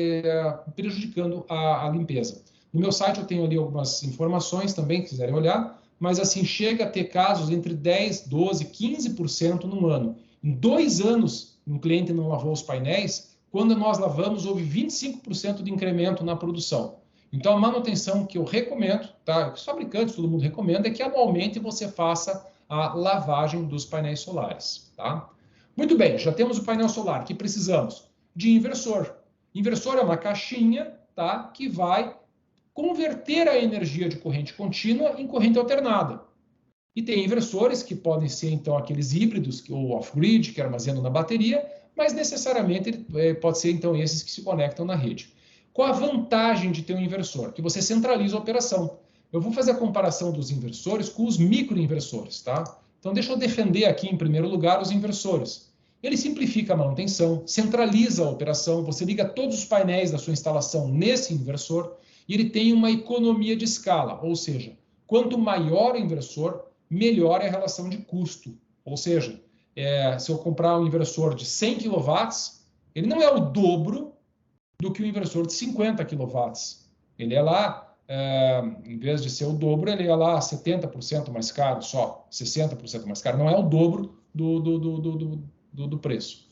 prejudicando a limpeza. No meu site eu tenho ali algumas informações também, se quiserem olhar, mas assim, chega a ter casos entre 10%, 12%, 15% no ano. Em 2 anos, um cliente não lavou os painéis, quando nós lavamos, houve 25% de incremento na produção. Então, a manutenção que eu recomendo, tá? Os fabricantes, todo mundo recomenda, é que anualmente você faça a lavagem dos painéis solares, tá? Muito bem, já temos o painel solar. O que precisamos? De inversor. Inversor é uma caixinha, tá? Que vai converter a energia de corrente contínua em corrente alternada. E tem inversores que podem ser, então, aqueles híbridos ou off-grid, que armazenam na bateria, mas necessariamente pode ser, então, esses que se conectam na rede. Qual a vantagem de ter um inversor? Que você centraliza a operação. Eu vou fazer a comparação dos inversores com os microinversores, tá? Então, deixa eu defender aqui, em primeiro lugar, os inversores. Ele simplifica a manutenção, centraliza a operação, você liga todos os painéis da sua instalação nesse inversor, e ele tem uma economia de escala, ou seja, quanto maior o inversor, melhor é a relação de custo. Ou seja, se eu comprar um inversor de 100 kW, ele não é o dobro do que o inversor de 50 kW. Ele é lá, em vez de ser o dobro, ele é lá 70% mais caro só, 60% mais caro. Não é o dobro do preço.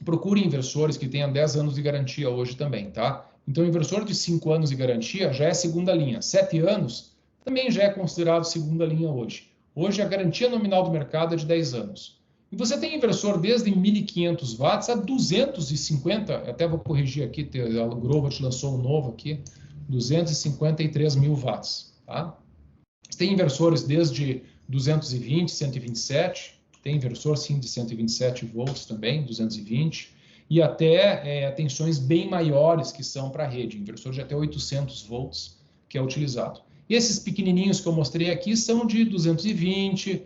Procure inversores que tenham 10 anos de garantia hoje também, tá? Então, o inversor de 5 anos de garantia já é segunda linha. 7 anos também já é considerado segunda linha hoje. Hoje, a garantia nominal do mercado é de 10 anos. E você tem inversor desde 1.500 watts a 250, até vou corrigir aqui, a Grovat lançou um novo aqui, 253 mil watts. Tá? Você tem inversores desde 220, 127, tem inversor sim de 127 volts também, 220, e até tensões bem maiores que são para a rede, inversor de até 800 volts que é utilizado. E esses pequenininhos que eu mostrei aqui são de 220,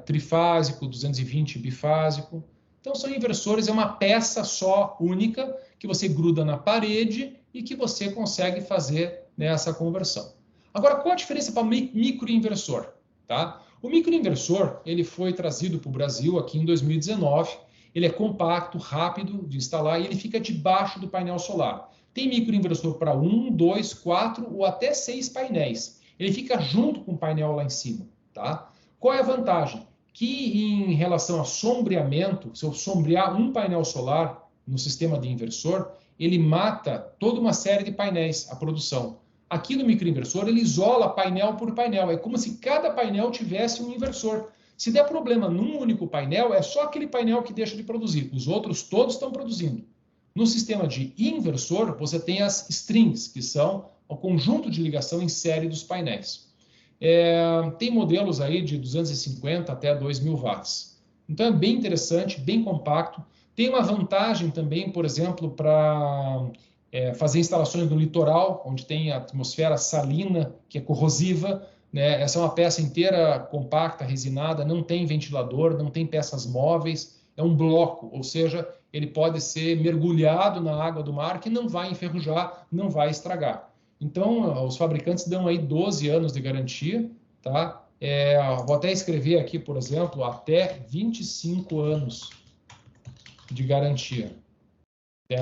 trifásico, 220 bifásico. Então são inversores, é uma peça só, única, que você gruda na parede e que você consegue fazer essa conversão. Agora, qual a diferença para microinversor? Tá? O microinversor ele foi trazido para o Brasil aqui em 2019. Ele é compacto, rápido de instalar e ele fica debaixo do painel solar. Tem microinversor para 1, 2, 4 ou até 6 painéis. Ele fica junto com o painel lá em cima. Tá? Qual é a vantagem? Que em relação a sombreamento, se eu sombrear um painel solar no sistema de inversor, ele mata toda uma série de painéis, a produção. Aqui no microinversor, ele isola painel por painel. É como se cada painel tivesse um inversor. Se der problema num único painel, é só aquele painel que deixa de produzir. Os outros todos estão produzindo. No sistema de inversor, você tem as strings, que são o conjunto de ligação em série dos painéis. Tem modelos aí de 250 até 2.000 watts. Então é bem interessante, bem compacto. Tem uma vantagem também, por exemplo, para fazer instalações no litoral, onde tem a atmosfera salina, que é corrosiva. Né? Essa é uma peça inteira compacta, resinada, não tem ventilador, não tem peças móveis, é um bloco, ou seja, ele pode ser mergulhado na água do mar que não vai enferrujar, não vai estragar. Então, os fabricantes dão aí 12 anos de garantia, tá? Vou até escrever aqui, por exemplo, até 25 anos de garantia.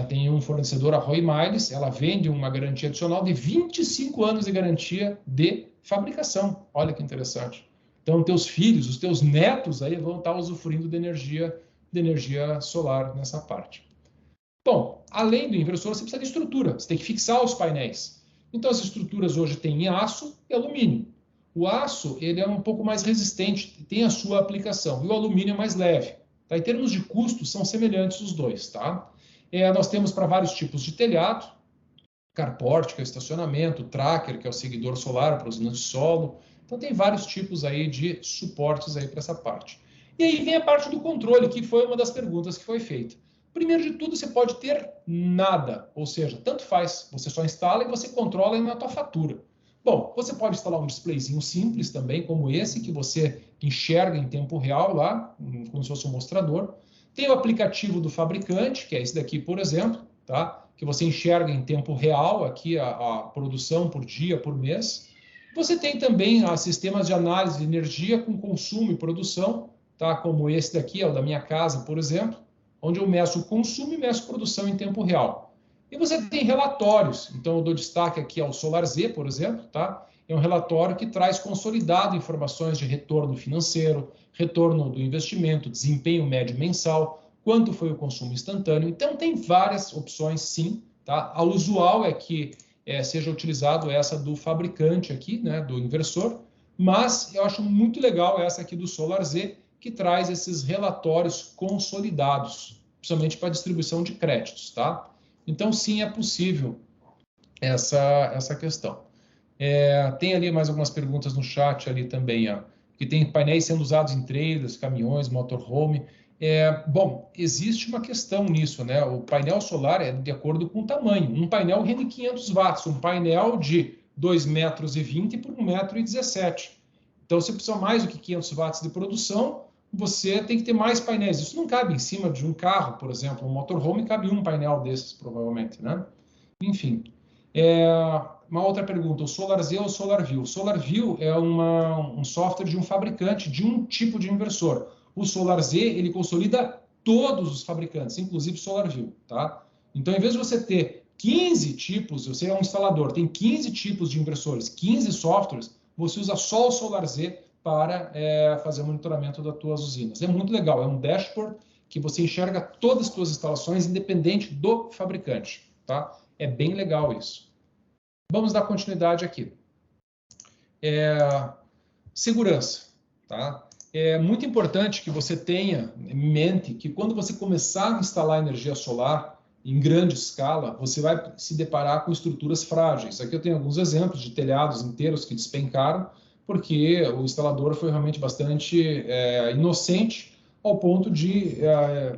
Tem um fornecedor, a Roy Miles, ela vende uma garantia adicional de 25 anos de garantia de fabricação. Olha que interessante. Então, teus filhos, os teus netos aí vão estar usufruindo de energia solar nessa parte. Bom, além do inversor, você precisa de estrutura. Você tem que fixar os painéis. Então, as estruturas hoje têm aço e alumínio. O aço ele é um pouco mais resistente, tem a sua aplicação. E o alumínio é mais leve. Tá? Em termos de custos, são semelhantes os dois. Tá? Nós temos para vários tipos de telhado, carport, que é o estacionamento, tracker, que é o seguidor solar para usinas de solo. Então, tem vários tipos aí de suportes aí para essa parte. E aí vem a parte do controle, que foi uma das perguntas que foi feita. Primeiro de tudo, você pode ter nada, ou seja, tanto faz, você só instala e você controla aí na tua fatura. Bom, você pode instalar um displayzinho simples também, como esse, que você enxerga em tempo real lá, como se fosse um mostrador. Tem o aplicativo do fabricante, que é esse daqui, por exemplo, tá? Que você enxerga em tempo real aqui a produção por dia, por mês. Você tem também sistemas de análise de energia com consumo e produção, tá? Como esse daqui, é o da minha casa, por exemplo, onde eu meço o consumo e meço a produção em tempo real. E você tem relatórios, então eu dou destaque aqui ao SolarZ, por exemplo, tá? É um relatório que traz consolidado informações de retorno financeiro, retorno do investimento, desempenho médio mensal, quanto foi o consumo instantâneo. Então, tem várias opções, sim. Tá? A usual é que seja utilizado essa do fabricante aqui, né, do inversor, mas eu acho muito legal essa aqui do SolarZ, que traz esses relatórios consolidados, principalmente para distribuição de créditos. Tá? Então, sim, é possível essa questão. Tem ali mais algumas perguntas no chat ali também, ó, que tem painéis sendo usados em trailers, caminhões, motorhome. Bom, existe uma questão nisso, né? O painel solar é de acordo com o tamanho. Um painel rende 500 watts, um painel de 2,20 metros por 1,17 m. Então, se precisa mais do que 500 watts de produção, você tem que ter mais painéis. Isso não cabe em cima de um carro, por exemplo. Um motorhome cabe um painel desses, provavelmente, né? Enfim. Uma outra pergunta, o SolarZ ou o SolarView? O SolarView é um software de um fabricante de um tipo de inversor. O SolarZ, ele consolida todos os fabricantes, inclusive o SolarView, tá? Então, em vez de você ter 15 tipos, você é um instalador, tem 15 tipos de inversores, 15 softwares, você usa só o SolarZ para fazer o monitoramento das tuas usinas. É muito legal, é um dashboard que você enxerga todas as suas instalações, independente do fabricante, tá? É bem legal isso. Vamos dar continuidade aqui. Segurança, tá? É muito importante que você tenha em mente que quando você começar a instalar energia solar em grande escala, você vai se deparar com estruturas frágeis. Aqui eu tenho alguns exemplos de telhados inteiros que despencaram, porque o instalador foi realmente bastante inocente ao ponto de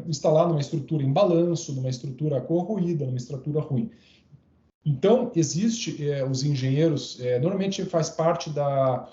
instalar numa estrutura em balanço, numa estrutura corroída, numa estrutura ruim. Então, existe os engenheiros, normalmente faz parte da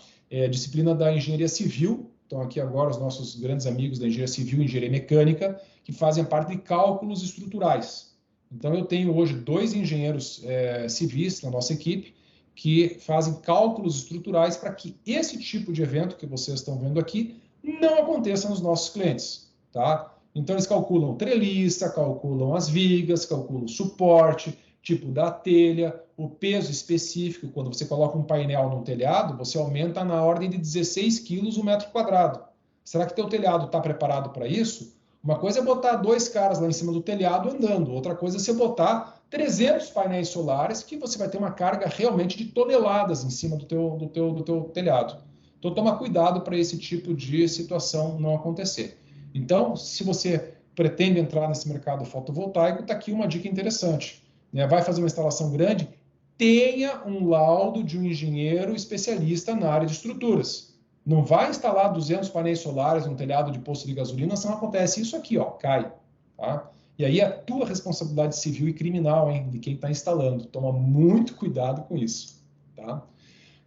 disciplina da engenharia civil, então aqui agora os nossos grandes amigos da engenharia civil e engenharia mecânica, que fazem parte de cálculos estruturais. Então, eu tenho hoje 2 engenheiros civis na nossa equipe, que fazem cálculos estruturais para que esse tipo de evento que vocês estão vendo aqui não aconteça nos nossos clientes, tá? Então, eles calculam treliça, calculam as vigas, calculam o suporte, tipo da telha, o peso específico. Quando você coloca um painel no telhado, você aumenta na ordem de 16 quilos o metro quadrado. Será que teu telhado está preparado para isso? Uma coisa é botar 2 caras lá em cima do telhado andando, outra coisa é você botar 300 painéis solares, que você vai ter uma carga realmente de toneladas em cima do teu telhado. Então, toma cuidado para esse tipo de situação não acontecer. Então, se você pretende entrar nesse mercado fotovoltaico, está aqui uma dica interessante. Vai fazer uma instalação grande, tenha um laudo de um engenheiro especialista na área de estruturas. Não vai instalar 200 painéis solares num telhado de posto de gasolina, senão acontece isso aqui, ó, cai. Tá? E aí é a tua responsabilidade civil e criminal, hein, de quem está instalando. Toma muito cuidado com isso. Tá?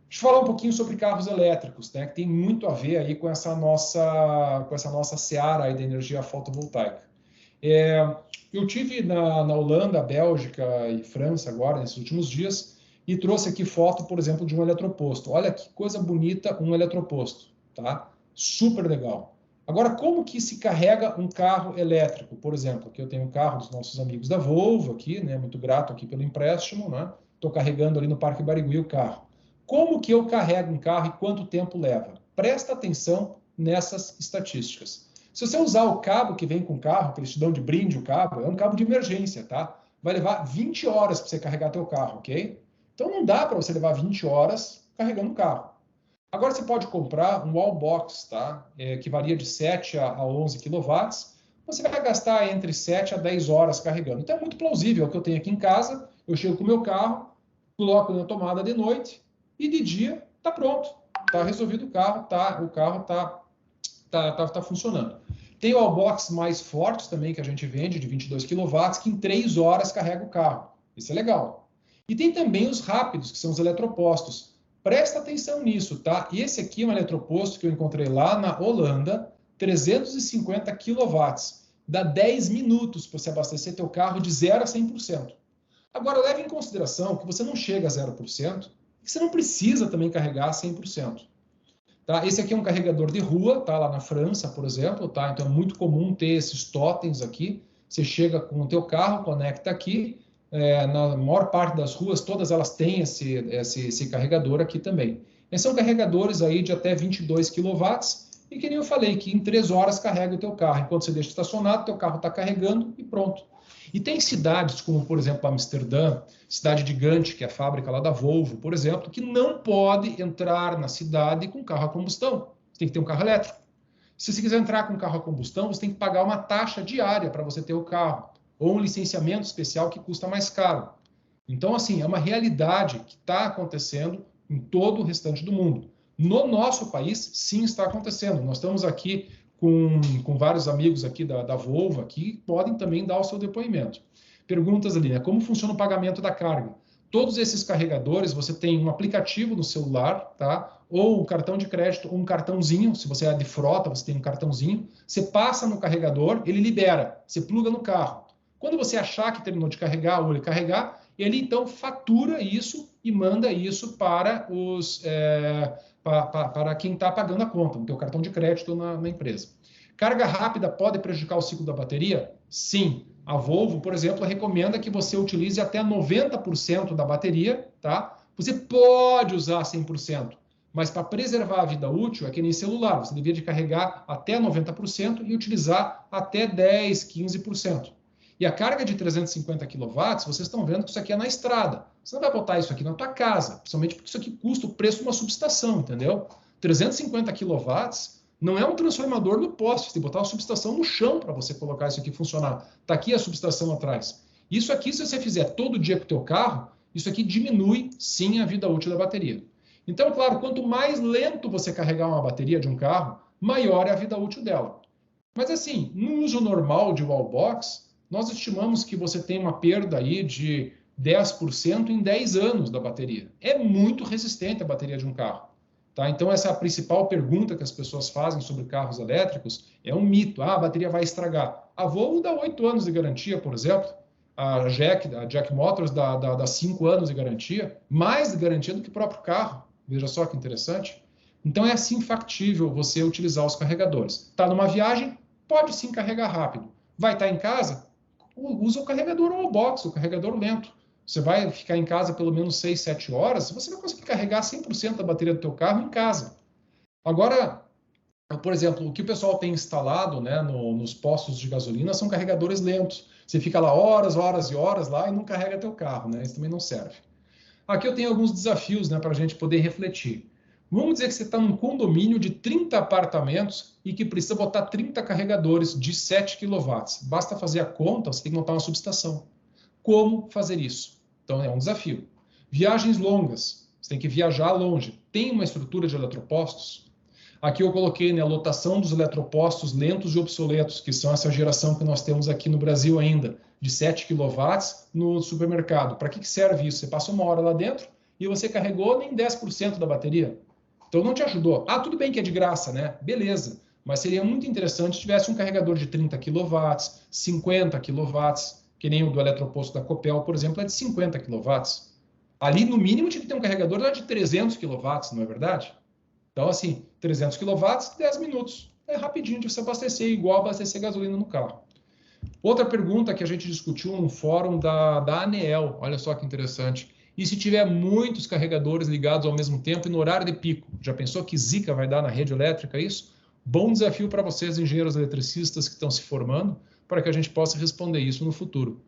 Deixa eu falar um pouquinho sobre carros elétricos, né, que tem muito a ver aí com essa nossa seara aí da energia fotovoltaica. Eu tive na Holanda, Bélgica e França agora, nesses últimos dias, e trouxe aqui foto, por exemplo, de um eletroposto. Olha que coisa bonita um eletroposto, tá? Super legal. Agora, como que se carrega um carro elétrico? Por exemplo, aqui eu tenho um carro dos nossos amigos da Volvo, aqui, né? Muito grato aqui pelo empréstimo, né? Estou carregando ali no Parque Barigui o carro. Como que eu carrego um carro e quanto tempo leva? Presta atenção nessas estatísticas. Se você usar o cabo que vem com o carro, que eles te dão de brinde o cabo, é um cabo de emergência, tá? Vai levar 20 horas para você carregar teu carro, ok? Então não dá para você levar 20 horas carregando o carro. Agora você pode comprar um wall box, tá? Que varia de 7 a 11 kW, você vai gastar entre 7 a 10 horas carregando. Então é muito plausível, é o que eu tenho aqui em casa, eu chego com o meu carro, coloco na tomada de noite e de dia está pronto, está resolvido o carro está funcionando. Tem o Wallbox mais fortes também que a gente vende, de 22 kW, que em 3 horas carrega o carro. Isso é legal. E tem também os rápidos, que são os eletropostos. Presta atenção nisso, tá? E esse aqui é um eletroposto que eu encontrei lá na Holanda, 350 kW. Dá 10 minutos para você abastecer teu carro de 0 a 100%. Agora, leve em consideração que você não chega a 0%, que você não precisa também carregar 100%. Tá? Esse aqui é um carregador de rua, tá? Lá na França, por exemplo, tá? Então é muito comum ter esses totens aqui. Você chega com o teu carro, conecta aqui, na maior parte das ruas, todas elas têm esse carregador aqui também. Esses são carregadores aí de até 22 kW, e que nem eu falei, que em 3 horas carrega o teu carro. Enquanto você deixa estacionado, teu carro está carregando e pronto. E tem cidades como, por exemplo, Amsterdã, cidade de Gant, que é a fábrica lá da Volvo, por exemplo, que não pode entrar na cidade com carro a combustão. Você tem que ter um carro elétrico. Se você quiser entrar com carro a combustão, você tem que pagar uma taxa diária para você ter o carro, ou um licenciamento especial que custa mais caro. Então, assim, é uma realidade que está acontecendo em todo o restante do mundo. No nosso país, sim, está acontecendo. Nós estamos aqui com vários amigos aqui da Volvo, aqui, que podem também dar o seu depoimento. Perguntas ali, né? Como funciona o pagamento da carga? Todos esses carregadores, você tem um aplicativo no celular, tá? Ou um cartão de crédito, ou um cartãozinho, se você é de frota, você tem um cartãozinho, você passa no carregador, ele libera, você pluga no carro. Quando você achar que terminou de carregar ou ele carregar, ele então fatura isso e manda isso para para quem está pagando a conta, no teu cartão de crédito na empresa. Carga rápida pode prejudicar o ciclo da bateria? Sim. A Volvo, por exemplo, recomenda que você utilize até 90% da bateria, tá? Você pode usar 100%, mas para preservar a vida útil é que nem celular, você deveria carregar até 90% e utilizar até 10, 15%. E a carga de 350 kW, vocês estão vendo que isso aqui é na estrada. Você não vai botar isso aqui na tua casa, principalmente porque isso aqui custa o preço de uma subestação, entendeu? 350 kW não é um transformador no poste, você tem que botar uma subestação no chão para você colocar isso aqui funcionar. Está aqui a subestação atrás. Isso aqui, se você fizer todo dia com o teu carro, isso aqui diminui, sim, a vida útil da bateria. Então, claro, quanto mais lento você carregar uma bateria de um carro, maior é a vida útil dela. Mas assim, no uso normal de wallbox, nós estimamos que você tem uma perda aí de 10% em 10 anos da bateria. É muito resistente a bateria de um carro. Tá? Então, essa é a principal pergunta que as pessoas fazem sobre carros elétricos, é um mito. Ah, a bateria vai estragar. A Volvo dá 8 anos de garantia, por exemplo. A Jack Motors dá 5 anos de garantia, mais de garantia do que o próprio carro. Veja só que interessante. Então, é assim factível você utilizar os carregadores. Está numa viagem? Pode sim carregar rápido. Vai estar em casa? Usa o carregador wallbox, o carregador lento. Você vai ficar em casa pelo menos 6, 7 horas, você vai conseguir carregar 100% da bateria do teu carro em casa. Agora, por exemplo, o que o pessoal tem instalado, né, nos postos de gasolina são carregadores lentos. Você fica lá horas, horas e horas lá e não carrega teu carro, né? Isso também não serve. Aqui eu tenho alguns desafios, né, para a gente poder refletir. Vamos dizer que você está num condomínio de 30 apartamentos e que precisa botar 30 carregadores de 7 kW. Basta fazer a conta, você tem que montar uma subestação. Como fazer isso? Então, é um desafio. Viagens longas. Você tem que viajar longe. Tem uma estrutura de eletropostos? Aqui eu coloquei, né, a lotação dos eletropostos lentos e obsoletos, que são essa geração que nós temos aqui no Brasil ainda, de 7 kW no supermercado. Para que serve isso? Você passa uma hora lá dentro e você carregou nem 10% da bateria. Então não te ajudou. Ah, tudo bem que é de graça, né? Beleza. Mas seria muito interessante se tivesse um carregador de 30 kW, 50 kW, que nem o do eletroposto da Copel, por exemplo, é de 50 kW. Ali, no mínimo, tinha que ter um carregador lá de 300 kW, não é verdade? Então, assim, 300 kW, 10 minutos. É rapidinho de você abastecer, igual abastecer gasolina no carro. Outra pergunta que a gente discutiu no fórum da ANEEL, olha só que interessante. E se tiver muitos carregadores ligados ao mesmo tempo e no horário de pico? Já pensou que zica vai dar na rede elétrica isso? Bom desafio para vocês, engenheiros eletricistas que estão se formando, para que a gente possa responder isso no futuro.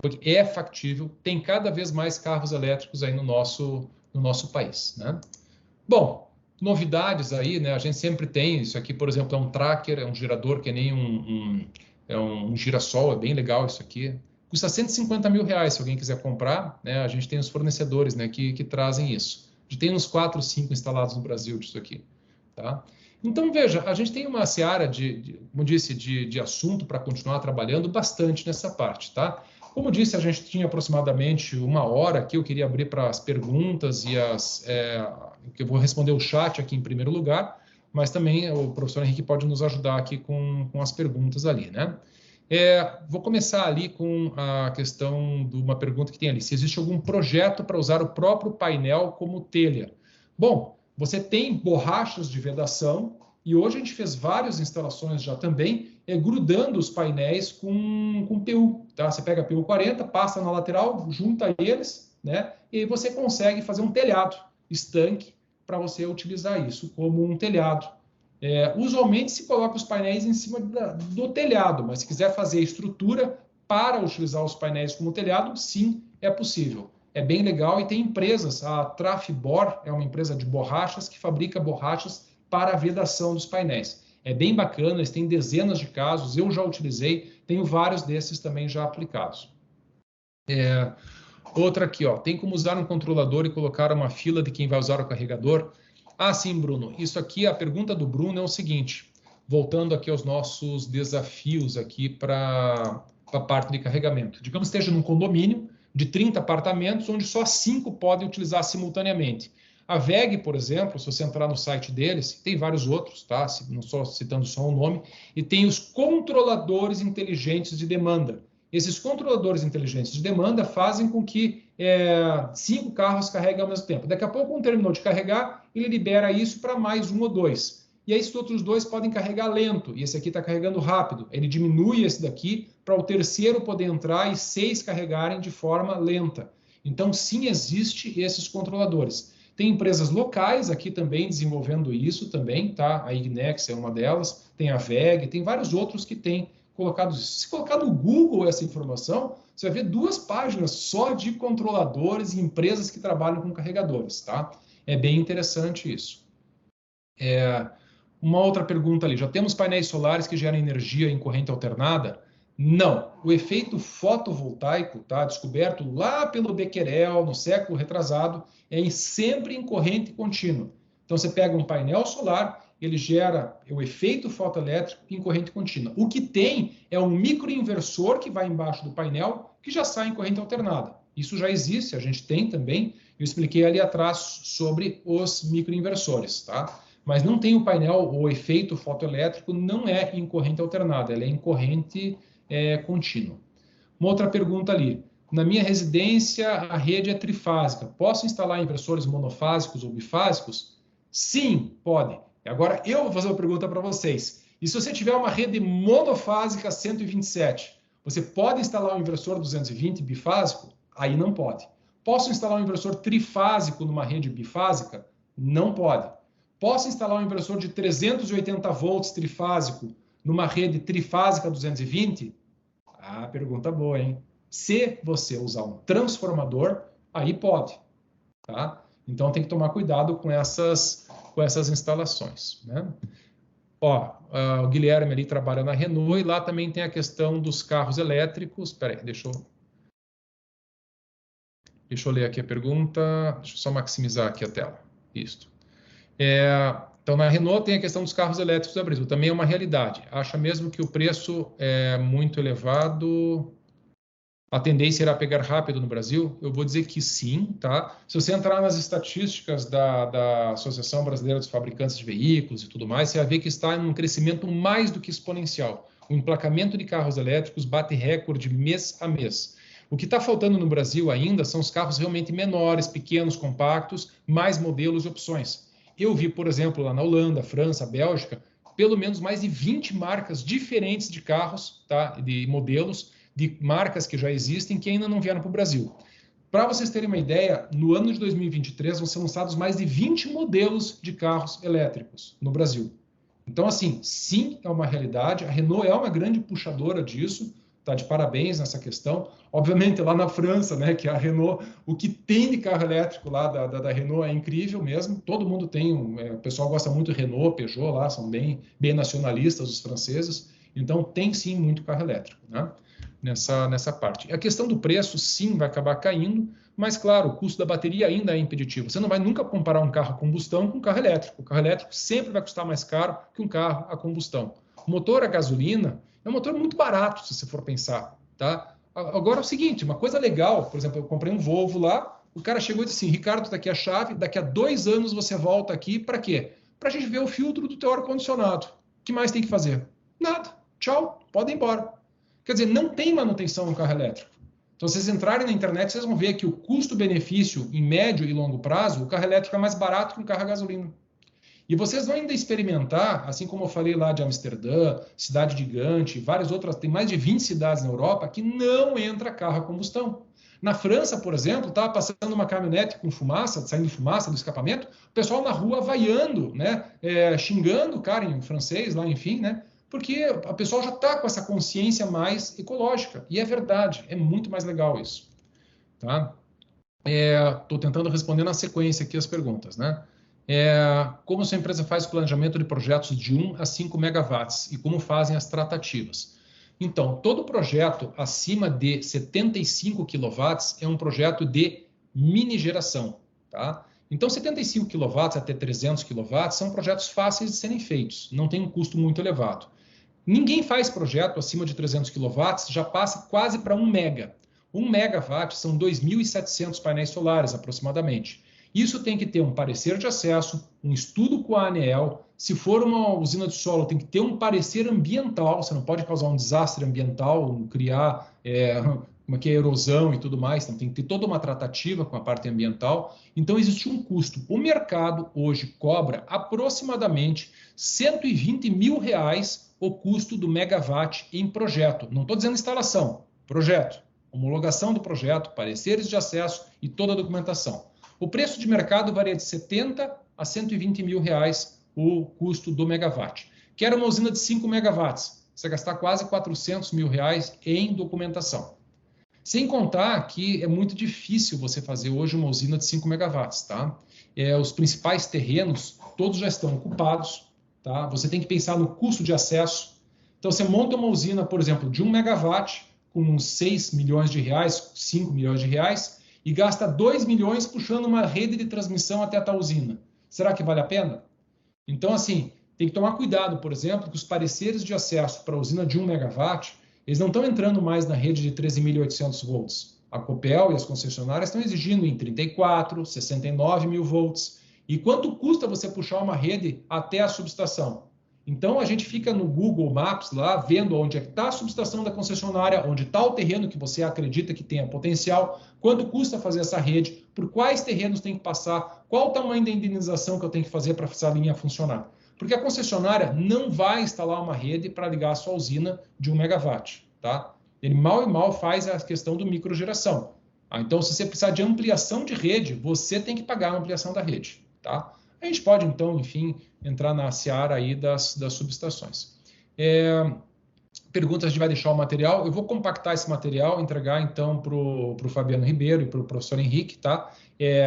Porque é factível, tem cada vez mais carros elétricos aí no nosso país, né? Bom, novidades aí, né? A gente sempre tem, isso aqui, por exemplo, é um tracker, é um gerador que nem É um girassol, é bem legal isso aqui. Custa R$150 mil se alguém quiser comprar, né? A gente tem os fornecedores, né, que trazem isso. A gente tem uns 4 ou 5 instalados no Brasil disso aqui, tá? Então, veja, a gente tem uma seara como disse, de assunto para continuar trabalhando bastante nessa parte, tá? Como disse, a gente tinha aproximadamente 1 hora aqui, eu queria abrir para as perguntas e que eu vou responder o chat aqui em primeiro lugar, mas também o professor Henrique pode nos ajudar aqui com as perguntas ali, né? Vou começar ali com a questão de uma pergunta que tem ali. Se existe algum projeto para usar o próprio painel como telha? Bom, você tem borrachas de vedação e hoje a gente fez várias instalações já também, grudando os painéis com PU. Tá? Você pega PU 40, passa na lateral, junta eles, né? E aí você consegue fazer um telhado estanque para você utilizar isso como um telhado. Usualmente se coloca os painéis em cima do telhado, mas se quiser fazer estrutura para utilizar os painéis como telhado, sim, é possível. É bem legal e tem empresas, a Trafibor é uma empresa de borrachas que fabrica borrachas para a vedação dos painéis. É bem bacana, eles têm dezenas de casos, eu já utilizei, tenho vários desses também já aplicados. Outra aqui, ó, tem como usar um controlador e colocar uma fila de quem vai usar o carregador? Ah, sim, Bruno. Isso aqui, a pergunta do Bruno é o seguinte, voltando aqui aos nossos desafios aqui para a parte de carregamento. Digamos que esteja num condomínio de 30 apartamentos, onde só 5 podem utilizar simultaneamente. A WEG, por exemplo, se você entrar no site deles, tem vários outros, tá? Não estou citando só um nome, e tem os controladores inteligentes de demanda. Esses controladores inteligentes de demanda fazem com que 5 carros carreguem ao mesmo tempo. Daqui a pouco, um terminou de carregar, ele libera isso para mais 1 ou 2. E aí, esses outros 2 podem carregar lento, e esse aqui está carregando rápido. Ele diminui esse daqui para o terceiro poder entrar e 6 carregarem de forma lenta. Então, sim, existe esses controladores. Tem empresas locais aqui também desenvolvendo isso também, tá? A Ignex é uma delas, tem a WEG, tem vários outros que têm colocado isso. Se colocar no Google essa informação, você vai ver 2 páginas só de controladores e empresas que trabalham com carregadores, tá? É bem interessante isso. Uma outra pergunta ali, já temos painéis solares que geram energia em corrente alternada? Não. O efeito fotovoltaico, tá, descoberto lá pelo Becquerel, no século retrasado, é sempre em corrente contínua. Então, você pega um painel solar, ele gera o efeito fotoelétrico em corrente contínua. O que tem é um microinversor que vai embaixo do painel, que já sai em corrente alternada. Isso já existe, a gente tem também. Eu expliquei ali atrás sobre os microinversores, tá? Mas não tem o painel, o efeito fotoelétrico não é em corrente alternada, ele é em corrente contínua. Uma outra pergunta ali. Na minha residência, a rede é trifásica. Posso instalar inversores monofásicos ou bifásicos? Sim, pode. Agora, eu vou fazer uma pergunta para vocês. E se você tiver uma rede monofásica 127, você pode instalar um inversor 220 bifásico? Aí não pode. Posso instalar um inversor trifásico numa rede bifásica? Não pode. Posso instalar um inversor de 380 volts trifásico numa rede trifásica 220? Ah, pergunta boa, hein? Se você usar um transformador, aí pode, tá? Então tem que tomar cuidado com essas instalações, né? Ó, o Guilherme ali trabalha na Renault e lá também tem a questão dos carros elétricos. Espera aí, deixa eu ler aqui a pergunta. Deixa eu só maximizar aqui a tela. Isso. Então, na Renault tem a questão dos carros elétricos da Brasil. Também é uma realidade. Acha mesmo que o preço é muito elevado? A tendência irá pegar rápido no Brasil? Eu vou dizer que sim, tá? Se você entrar nas estatísticas da Associação Brasileira dos Fabricantes de Veículos e tudo mais, você vai ver que está em um crescimento mais do que exponencial. O emplacamento de carros elétricos bate recorde mês a mês. O que está faltando no Brasil ainda são os carros realmente menores, pequenos, compactos, mais modelos e opções. Eu vi, por exemplo, lá na Holanda, França, Bélgica, pelo menos mais de 20 marcas diferentes de carros, tá? De modelos, de marcas que já existem, que ainda não vieram para o Brasil. Para vocês terem uma ideia, no ano de 2023 vão ser lançados mais de 20 modelos de carros elétricos no Brasil. Então, assim, sim, é uma realidade. A Renault é uma grande puxadora disso, tá de parabéns nessa questão. Obviamente, lá na França, né, que a Renault, o que tem de carro elétrico lá da Renault é incrível mesmo. Todo mundo tem, o pessoal gosta muito de Renault, Peugeot lá, são bem nacionalistas os franceses. Então, tem sim muito carro elétrico, né? Nessa parte. A questão do preço, sim, vai acabar caindo, mas, claro, o custo da bateria ainda é impeditivo. Você não vai nunca comparar um carro a combustão com um carro elétrico. O carro elétrico sempre vai custar mais caro que um carro a combustão. O motor a gasolina é um motor muito barato, se você for pensar, tá? Agora é o seguinte, uma coisa legal, por exemplo, eu comprei um Volvo lá, o cara chegou e disse assim, Ricardo, tá aqui a chave, daqui a 2 anos você volta aqui, para quê? Para a gente ver o filtro do teu ar-condicionado. O que mais tem que fazer? Nada. Tchau, pode ir embora. Quer dizer, não tem manutenção no carro elétrico. Então, se vocês entrarem na internet, vocês vão ver que o custo-benefício em médio e longo prazo, o carro elétrico é mais barato que um carro a gasolina. E vocês vão ainda experimentar, assim como eu falei lá de Amsterdã, Cidade Gigante, várias outras, tem mais de 20 cidades na Europa que não entra carro a combustão. Na França, por exemplo, estava passando uma caminhonete com fumaça, saindo fumaça do escapamento, o pessoal na rua vaiando, né, xingando o cara em francês, lá, enfim, né, porque a pessoa já está com essa consciência mais ecológica. E é verdade, é muito mais legal isso. Tá? Estou tentando responder na sequência aqui as perguntas, né? Como sua empresa faz o planejamento de projetos de 1 a 5 megawatts e como fazem as tratativas? Então, todo projeto acima de 75 quilowatts é um projeto de mini geração, tá? Então, 75 quilowatts até 300 quilowatts são projetos fáceis de serem feitos, não tem um custo muito elevado. Ninguém faz projeto acima de 300 quilowatts, já passa quase para 1 mega. 1 megawatt são 2.700 painéis solares, aproximadamente. Isso tem que ter um parecer de acesso, um estudo com a ANEEL. Se for uma usina de solo, tem que ter um parecer ambiental, você não pode causar um desastre ambiental, criar como é que é, erosão e tudo mais, então tem que ter toda uma tratativa com a parte ambiental. Então, existe um custo. O mercado hoje cobra aproximadamente R$120 mil o custo do megawatt em projeto. Não estou dizendo instalação, projeto. Homologação do projeto, pareceres de acesso e toda a documentação. O preço de mercado varia de 70 a 120 mil reais o custo do megawatt. Quero uma usina de 5 megawatts, você vai gastar quase 400 mil reais em documentação. Sem contar que é muito difícil você fazer hoje uma usina de 5 megawatts, tá? Os principais terrenos, todos já estão ocupados, tá? Você tem que pensar no custo de acesso. Então, você monta uma usina, por exemplo, de 1 megawatt, com uns 6 milhões de reais, 5 milhões de reais, e gasta 2 milhões puxando uma rede de transmissão até a tal usina. Será que vale a pena? Então, assim, tem que tomar cuidado, por exemplo, que os pareceres de acesso para a usina de 1 megawatt, eles não estão entrando mais na rede de 13.800 volts. A Copel e as concessionárias estão exigindo em 34, 69 mil volts. E quanto custa você puxar uma rede até a subestação? Então, a gente fica no Google Maps lá, vendo onde está a subestação da concessionária, onde está o terreno que você acredita que tenha potencial, quanto custa fazer essa rede, por quais terrenos tem que passar, qual o tamanho da indenização que eu tenho que fazer para essa linha funcionar. Porque a concessionária não vai instalar uma rede para ligar a sua usina de 1 megawatt, tá? Ele mal e mal faz a questão do microgeração. Então, se você precisar de ampliação de rede, você tem que pagar a ampliação da rede, tá? A gente pode, então, enfim, entrar na seara aí das subestações. Perguntas, a gente vai deixar o material. Eu vou compactar esse material, entregar, então, para o Fabiano Ribeiro e para o professor Henrique, tá?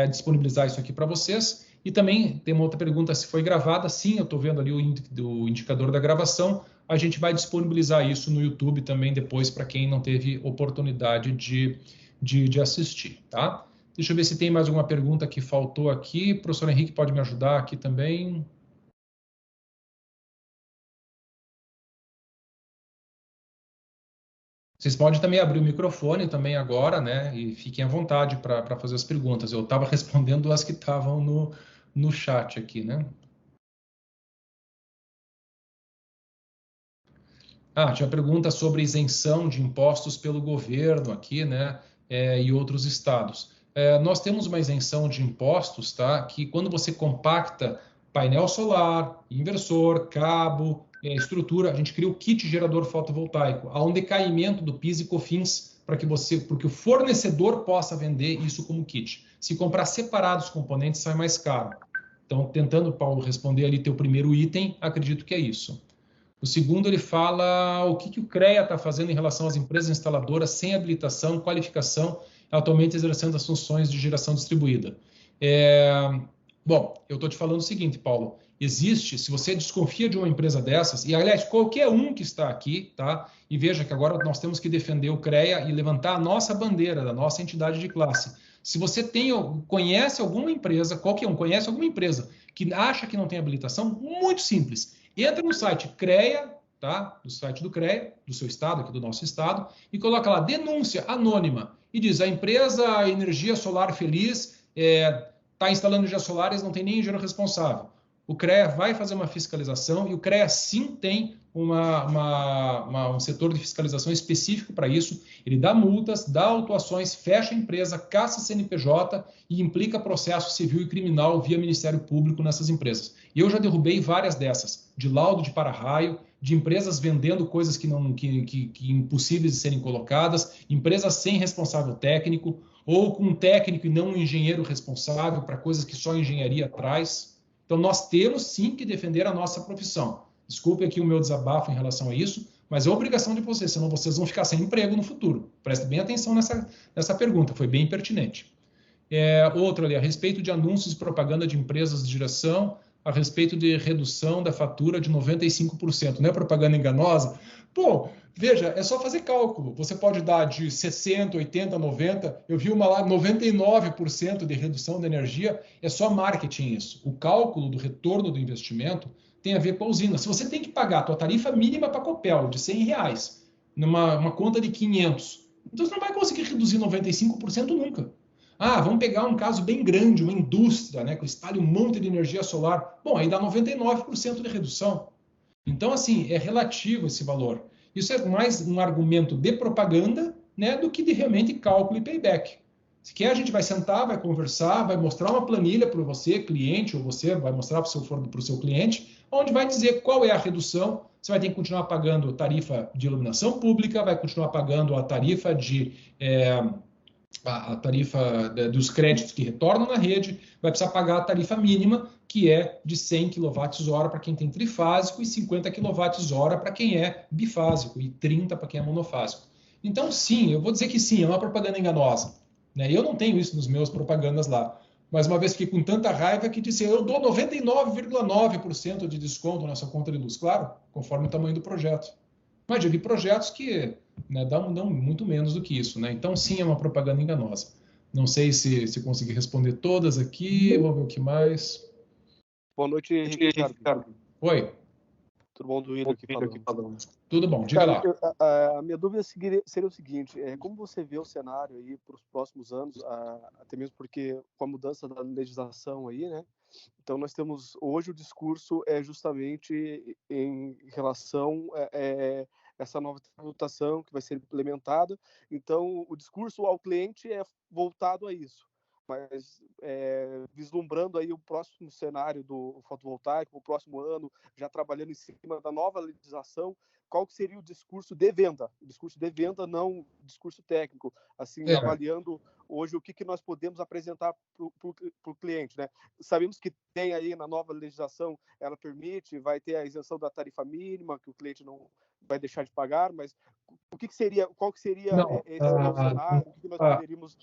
Disponibilizar isso aqui para vocês. E também tem uma outra pergunta, se foi gravada. Sim, eu estou vendo ali o indicador da gravação. A gente vai disponibilizar isso no YouTube também depois para quem não teve oportunidade de assistir, tá? Deixa eu ver se tem mais alguma pergunta que faltou aqui. O professor Henrique pode me ajudar aqui também. Vocês podem também abrir o microfone também agora, né? E fiquem à vontade para fazer as perguntas. Eu estava respondendo as que estavam no chat aqui, né? Tinha pergunta sobre isenção de impostos pelo governo aqui, né? E outros estados. Nós temos uma isenção de impostos, tá? Que quando você compacta painel solar, inversor, cabo, estrutura, a gente cria o kit gerador fotovoltaico. Há um decaimento do PIS e COFINS porque o fornecedor possa vender isso como kit. Se comprar separados os componentes, sai mais caro. Então, tentando, Paulo, responder ali teu primeiro item, acredito que é isso. O segundo, ele fala o que o CREA está fazendo em relação às empresas instaladoras sem habilitação, qualificação, atualmente exercendo as funções de geração distribuída. Bom, eu estou te falando o seguinte, Paulo, existe, se você desconfia de uma empresa dessas, e aliás, qualquer um que está aqui, tá? E veja que agora nós temos que defender o CREA e levantar a nossa bandeira da nossa entidade de classe. Se você conhece alguma empresa, qualquer um conhece alguma empresa que acha que não tem habilitação, muito simples. Entra no site CREA, tá? No site do CREA, do seu estado, aqui do nosso estado, e coloca lá denúncia anônima e diz: a empresa Energia Solar Feliz está instalando energia solar, eles não têm nem engenheiro responsável. O CREA vai fazer uma fiscalização e o CREA sim tem um setor de fiscalização específico para isso. Ele dá multas, dá autuações, fecha a empresa, caça CNPJ e implica processo civil e criminal via Ministério Público nessas empresas. E eu já derrubei várias dessas, de laudo de para-raio, de empresas vendendo coisas que impossíveis de serem colocadas, empresas sem responsável técnico, ou com um técnico e não um engenheiro responsável para coisas que só a engenharia traz. Então, nós temos sim que defender a nossa profissão. Desculpe aqui o meu desabafo em relação a isso, mas é obrigação de vocês, senão vocês vão ficar sem emprego no futuro. Preste bem atenção nessa pergunta, foi bem pertinente. Outro ali, a respeito de anúncios e propaganda de empresas de geração, a respeito de redução da fatura de 95%. Não é propaganda enganosa? Pô, veja, é só fazer cálculo. Você pode dar de 60%, 80%, 90%. Eu vi uma lá, 99% de redução de energia. É só marketing isso. O cálculo do retorno do investimento tem a ver com a usina. Se você tem que pagar a tua tarifa mínima para a Copel de R$100, numa conta de 500, então você não vai conseguir reduzir 95% nunca. Vamos pegar um caso bem grande, uma indústria, né, que instale um monte de energia solar. Bom, aí dá 99% de redução. Então, assim, é relativo esse valor. Isso é mais um argumento de propaganda, né, do que de realmente cálculo e payback. Se quer, a gente vai sentar, vai conversar, vai mostrar uma planilha para você, cliente, ou você vai mostrar para o seu cliente, onde vai dizer qual é a redução. Você vai ter que continuar pagando tarifa de iluminação pública, vai continuar pagando a tarifa dos créditos que retornam na rede, vai precisar pagar a tarifa mínima, que é de 100 kWh para quem tem trifásico e 50 kWh para quem é bifásico e 30 para quem é monofásico. Então, sim, eu vou dizer que sim, é uma propaganda enganosa. Né? Eu não tenho isso nos meus propagandas lá, mas uma vez fiquei com tanta raiva que disse: eu dou 99,9% de desconto na sua conta de luz, claro, conforme o tamanho do projeto. Mas já vi projetos que, né, dão muito menos do que isso, né? Então, sim, é uma propaganda enganosa. Não sei se consegui responder todas aqui. Vamos ver o que mais. Boa noite, Ricardo. Oi. Tudo bom, do Índio aqui falando. Tudo bom, diga lá. A minha dúvida seria o seguinte: como você vê o cenário aí para os próximos anos, até mesmo porque com a mudança da legislação aí, né? Então, nós temos hoje o discurso justamente em relação a essa nova tributação que vai ser implementada. Então, o discurso ao cliente é voltado a isso. Mas, vislumbrando aí o próximo cenário do fotovoltaico, o próximo ano, já trabalhando em cima da nova legislação, qual que seria o discurso de venda? O discurso de venda, não o discurso técnico, assim, avaliando hoje o que nós podemos apresentar para o cliente, né? Sabemos que tem aí na nova legislação, ela permite, vai ter a isenção da tarifa mínima, que o cliente não vai deixar de pagar, mas qual que seria esse novo cenário? O que nós poderíamos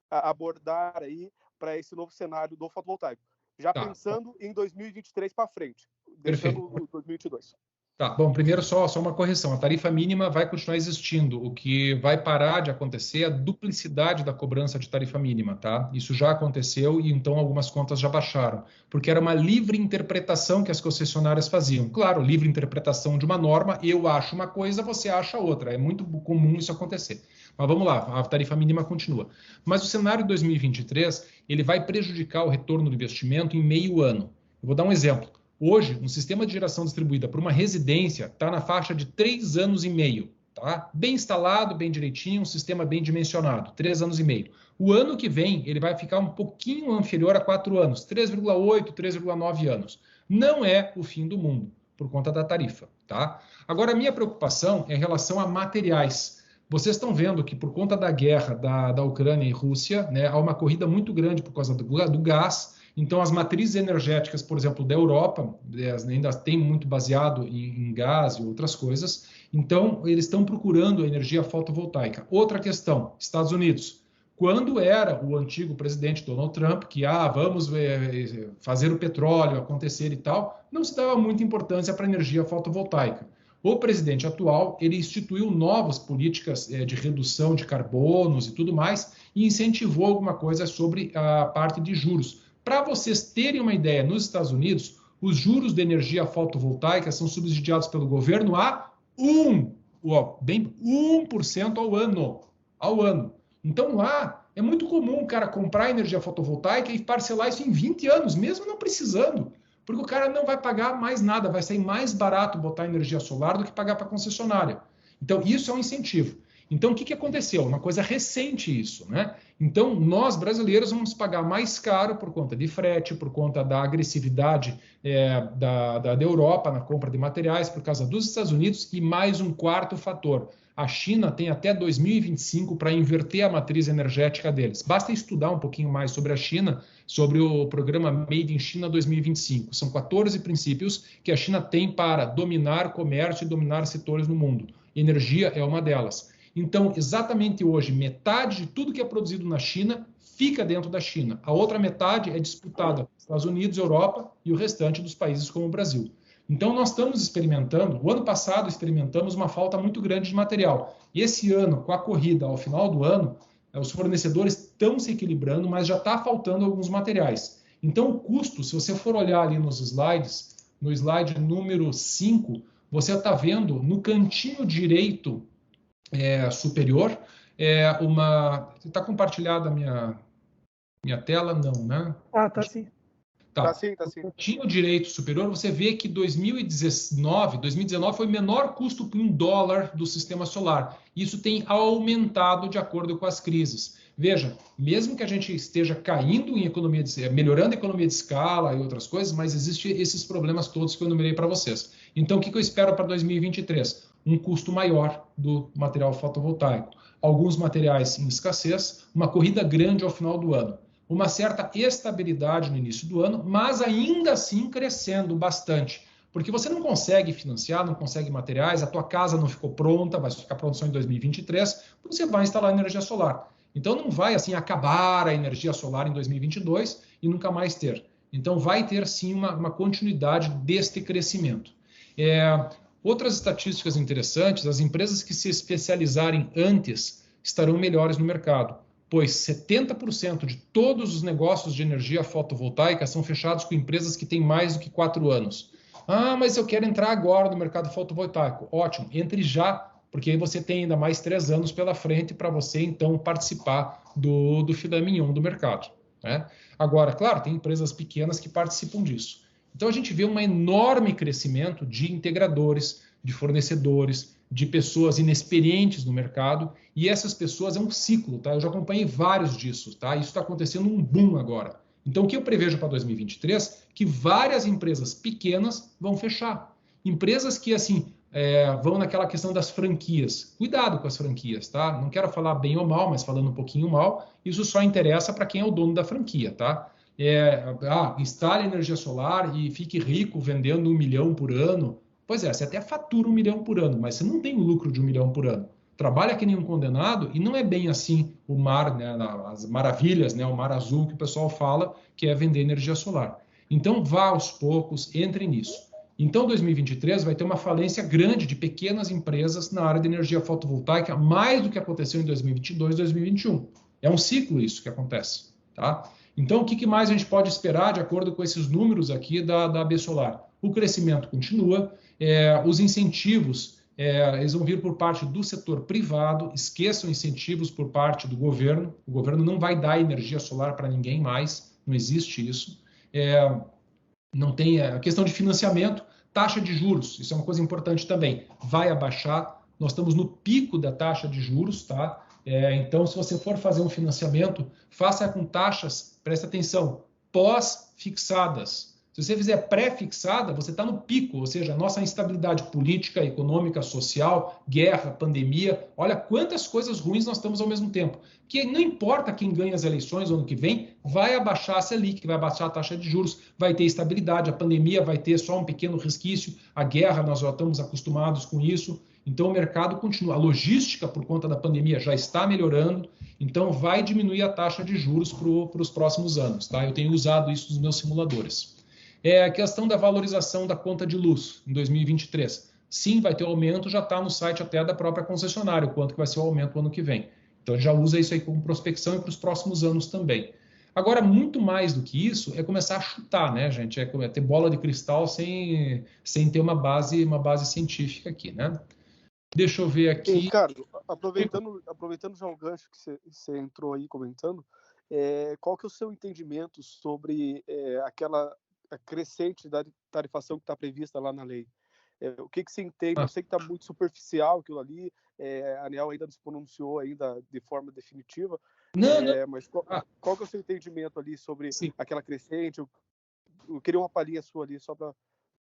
abordar aí para esse novo cenário do fotovoltaico? Já pensando em 2023 para frente, deixando o 2022. Tá, bom, primeiro só uma correção. A tarifa mínima vai continuar existindo. O que vai parar de acontecer é a duplicidade da cobrança de tarifa mínima, tá? Isso já aconteceu e então algumas contas já baixaram, porque era uma livre interpretação que as concessionárias faziam. Claro, livre interpretação de uma norma, eu acho uma coisa, você acha outra. É muito comum isso acontecer. Mas vamos lá, a tarifa mínima continua. Mas o cenário de 2023, ele vai prejudicar o retorno do investimento em meio ano. Eu vou dar um exemplo. Hoje, um sistema de geração distribuída para uma residência está na faixa de 3 anos e meio. Tá? Bem instalado, bem direitinho, um sistema bem dimensionado, 3 anos e meio. O ano que vem, ele vai ficar um pouquinho inferior a 4 anos, 3,8, 3,9 anos. Não é o fim do mundo, por conta da tarifa. Tá? Agora, a minha preocupação é em relação a materiais. Vocês estão vendo que, por conta da guerra da Ucrânia e Rússia, né, há uma corrida muito grande por causa do gás. Então, as matrizes energéticas, por exemplo, da Europa, ainda tem muito baseado em gás e outras coisas. Então, eles estão procurando a energia fotovoltaica. Outra questão, Estados Unidos. quando era o antigo presidente Donald Trump, que vamos fazer o petróleo acontecer e tal, não se dava muita importância para a energia fotovoltaica. O presidente atual, ele instituiu novas políticas de redução de carbonos e tudo mais, e incentivou alguma coisa sobre a parte de juros. Para vocês terem uma ideia, nos Estados Unidos, os juros de energia fotovoltaica são subsidiados pelo governo a 1% ao ano. Então lá é muito comum o cara comprar energia fotovoltaica e parcelar isso em 20 anos, mesmo não precisando, porque o cara não vai pagar mais nada, vai sair mais barato botar energia solar do que pagar para a concessionária. Então isso é um incentivo. Então o que aconteceu? Uma coisa recente isso, né? Então nós brasileiros vamos pagar mais caro por conta de frete, por conta da agressividade da Europa na compra de materiais, por causa dos Estados Unidos, e mais um quarto fator. A China tem até 2025 para inverter a matriz energética deles. Basta estudar um pouquinho mais sobre a China, sobre o programa Made in China 2025. São 14 princípios que a China tem para dominar comércio e dominar setores no mundo. Energia é uma delas. Então, exatamente hoje, metade de tudo que é produzido na China fica dentro da China. A outra metade é disputada pelos Estados Unidos, Europa e o restante dos países como o Brasil. Então, nós estamos experimentando, o ano passado experimentamos uma falta muito grande de material. Esse ano, com a corrida ao final do ano, os fornecedores estão se equilibrando, mas já está faltando alguns materiais. Então, o custo, se você for olhar ali nos slides, no slide número 5, você está vendo no cantinho direito superior, está compartilhada a minha tela? Não, né? Tá sim. Tá sim. No cantinho direito superior, você vê que 2019 foi o menor custo em dólar do sistema solar. Isso tem aumentado de acordo com as crises. Veja, mesmo que a gente esteja caindo em melhorando a economia de escala e outras coisas, mas existem esses problemas todos que eu enumerei para vocês. Então, o que eu espero para 2023? Um custo maior do material fotovoltaico. Alguns materiais em escassez, uma corrida grande ao final do ano. Uma certa estabilidade no início do ano, mas ainda assim crescendo bastante. Porque você não consegue financiar, não consegue materiais, a tua casa não ficou pronta, vai ficar pronta só em 2023, você vai instalar energia solar. Então não vai assim acabar a energia solar em 2022 e nunca mais ter. Então vai ter sim uma continuidade deste crescimento. Outras estatísticas interessantes, as empresas que se especializarem antes estarão melhores no mercado, pois 70% de todos os negócios de energia fotovoltaica são fechados com empresas que têm mais do que 4 anos. Mas eu quero entrar agora no mercado fotovoltaico. Ótimo, entre já, porque aí você tem ainda mais 3 anos pela frente para você, então, participar do filé mignon do mercado, né? Agora, claro, tem empresas pequenas que participam disso. Então, a gente vê um enorme crescimento de integradores, de fornecedores, de pessoas inexperientes no mercado, e essas pessoas é um ciclo, tá? Eu já acompanhei vários disso, tá? Isso está acontecendo um boom agora. Então, o que eu prevejo para 2023? Que várias empresas pequenas vão fechar. Empresas que, assim, vão naquela questão das franquias. Cuidado com as franquias, tá? Não quero falar bem ou mal, mas falando um pouquinho mal, isso só interessa para quem é o dono da franquia, tá? Instale energia solar e fique rico vendendo 1 milhão por ano. Pois é, você até fatura 1 milhão por ano, mas você não tem o lucro de 1 milhão por ano. Trabalha que nem um condenado e não é bem assim o mar, né, as maravilhas, né, o mar azul que o pessoal fala, que é vender energia solar. Então, vá aos poucos, entre nisso. Então, 2023 vai ter uma falência grande de pequenas empresas na área de energia fotovoltaica, mais do que aconteceu em 2022 e 2021. É um ciclo isso que acontece, tá? Então, o que mais a gente pode esperar de acordo com esses números aqui da AB Solar? O crescimento continua, os incentivos, eles vão vir por parte do setor privado, esqueçam incentivos por parte do governo, o governo não vai dar energia solar para ninguém mais, não existe isso. Não tem a questão de financiamento, taxa de juros, isso é uma coisa importante também, vai abaixar, nós estamos no pico da taxa de juros, tá? Então, se você for fazer um financiamento, faça com taxas, presta atenção, pós-fixadas. Se você fizer pré-fixada, você está no pico, ou seja, a nossa instabilidade política, econômica, social, guerra, pandemia, olha quantas coisas ruins nós estamos ao mesmo tempo. Que não importa quem ganha as eleições no ano que vem, vai abaixar a Selic, vai abaixar a taxa de juros, vai ter estabilidade, a pandemia vai ter só um pequeno resquício, a guerra nós já estamos acostumados com isso, então o mercado continua. A logística, por conta da pandemia, já está melhorando, Então, vai diminuir a taxa de juros para os próximos anos, tá? Eu tenho usado isso nos meus simuladores. A questão da valorização da conta de luz em 2023. Sim, vai ter um aumento, já está no site até da própria concessionária, o quanto que vai ser o aumento no ano que vem. Então, já usa isso aí como prospecção e para os próximos anos também. Agora, muito mais do que isso, é começar a chutar, né, gente? É ter bola de cristal sem ter uma base científica aqui, né? Deixa eu ver aqui. Ricardo, aproveitando já o gancho que você entrou aí comentando, qual que é o seu entendimento sobre a crescente da tarifação que está prevista lá na lei? O que você entende? Eu sei que está muito superficial aquilo ali, a ANEEL ainda não se pronunciou ainda de forma definitiva, mas qual que é o seu entendimento ali sobre aquela crescente? Eu queria uma palhinha sua ali, só para...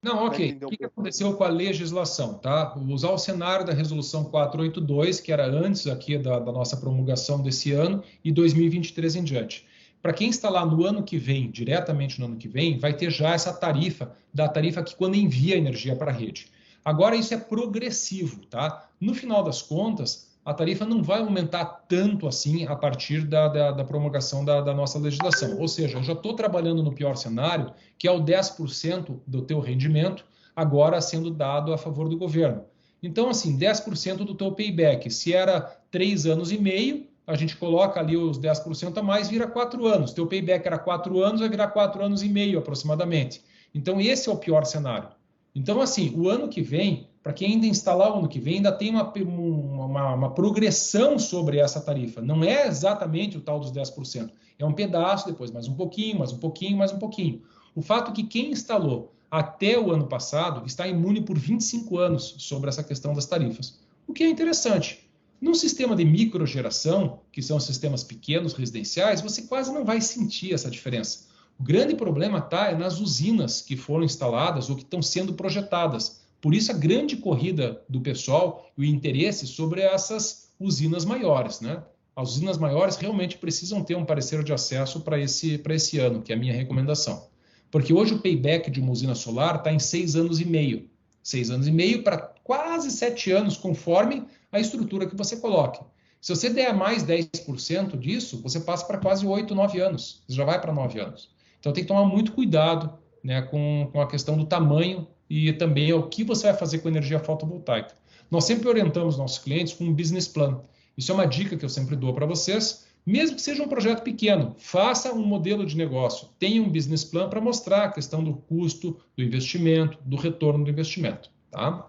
Não, ok. O que aconteceu com a legislação, tá? Vou usar o cenário da resolução 482, que era antes aqui da nossa promulgação desse ano, e 2023 em diante. Para quem está lá no ano que vem, diretamente no ano que vem, vai ter já essa tarifa, da tarifa que quando envia energia para a rede. Agora, isso é progressivo, tá? No final das contas, a tarifa não vai aumentar tanto assim a partir da promulgação da nossa legislação. Ou seja, eu já estou trabalhando no pior cenário, que é o 10% do teu rendimento, agora sendo dado a favor do governo. Então, assim, 10% do teu payback, se era 3 anos e meio, a gente coloca ali os 10% a mais, vira 4 anos. Teu payback era 4 anos, vai virar 4 anos e meio aproximadamente. Então, esse é o pior cenário. Então, assim, o ano que vem, para quem ainda instalar o ano que vem, ainda tem uma progressão sobre essa tarifa. Não é exatamente o tal dos 10%. É um pedaço, depois mais um pouquinho, mais um pouquinho, mais um pouquinho. O fato é que quem instalou até o ano passado está imune por 25 anos sobre essa questão das tarifas. O que é interessante. Num sistema de microgeração, que são sistemas pequenos, residenciais, você quase não vai sentir essa diferença. O grande problema está nas usinas que foram instaladas ou que estão sendo projetadas. Por isso, a grande corrida do pessoal e o interesse sobre essas usinas maiores, né? As usinas maiores realmente precisam ter um parecer de acesso para esse ano, que é a minha recomendação. Porque hoje o payback de uma usina solar está em 6 anos e meio. 6 anos e meio para quase 7 anos, conforme a estrutura que você coloque. Se você der mais 10% disso, você passa para quase 8, 9 anos. Você já vai para 9 anos. Então tem que tomar muito cuidado, né, com a questão do tamanho e também o que você vai fazer com energia fotovoltaica. Nós sempre orientamos nossos clientes com um business plan. Isso é uma dica que eu sempre dou para vocês. Mesmo que seja um projeto pequeno, faça um modelo de negócio, tenha um business plan para mostrar a questão do custo, do investimento, do retorno do investimento. Tá?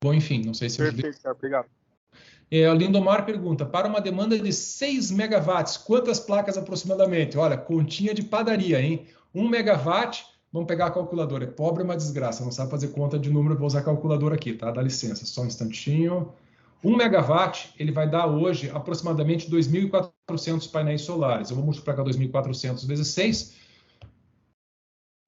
Bom, enfim, não sei se... Perfeito, cara, obrigado. A Lindomar pergunta, para uma demanda de 6 megawatts, quantas placas aproximadamente? Olha, continha de padaria, hein? 1 megawatt, vamos pegar a calculadora. É pobre é uma desgraça, não sabe fazer conta de número, vou usar a calculadora aqui, tá? Dá licença, só um instantinho. 1 megawatt, ele vai dar hoje aproximadamente 2.400 painéis solares. Eu vou multiplicar 2.400 vezes 6,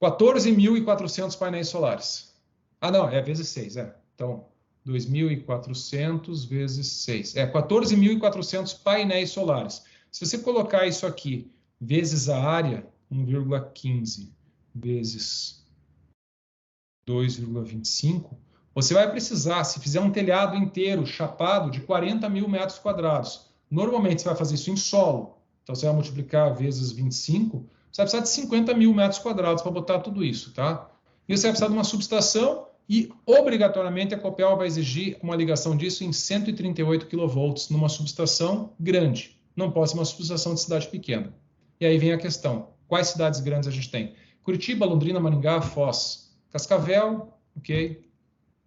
14.400 painéis solares. Ah, não, vezes 6, Então, 2.400 vezes 6. 14.400 painéis solares. Se você colocar isso aqui vezes a área, 1,15 vezes 2,25, você vai precisar, se fizer um telhado inteiro, chapado, de 40 mil metros quadrados. Normalmente você vai fazer isso em solo. Então você vai multiplicar vezes 25, você vai precisar de 50 mil metros quadrados para botar tudo isso, tá? E você vai precisar de uma subestação e, obrigatoriamente, a Copel vai exigir uma ligação disso em 138 kV numa subestação grande. Não pode ser uma subestação de cidade pequena. E aí vem a questão, quais cidades grandes a gente tem? Curitiba, Londrina, Maringá, Foz, Cascavel, ok?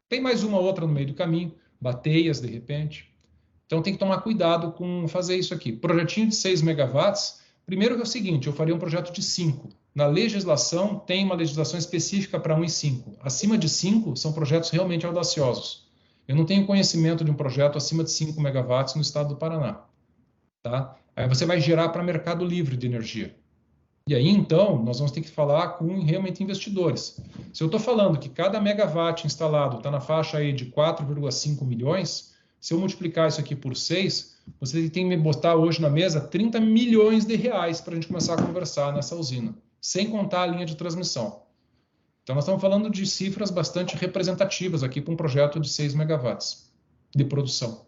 Tem mais uma outra no meio do caminho, Bateias, de repente. Então tem que tomar cuidado com fazer isso aqui. Projetinho de 6 megawatts, primeiro que é o seguinte, eu faria um projeto de 5. Na legislação, tem uma legislação específica para 1 e 5. Acima de 5 são projetos realmente audaciosos. Eu não tenho conhecimento de um projeto acima de 5 megawatts no estado do Paraná. Tá? Aí você vai gerar para mercado livre de energia. E aí, então, nós vamos ter que falar com realmente investidores. Se eu estou falando que cada megawatt instalado está na faixa aí de 4,5 milhões, se eu multiplicar isso aqui por 6, você tem que me botar hoje na mesa 30 milhões de reais para a gente começar a conversar nessa usina, sem contar a linha de transmissão. Então, nós estamos falando de cifras bastante representativas aqui para um projeto de 6 megawatts de produção.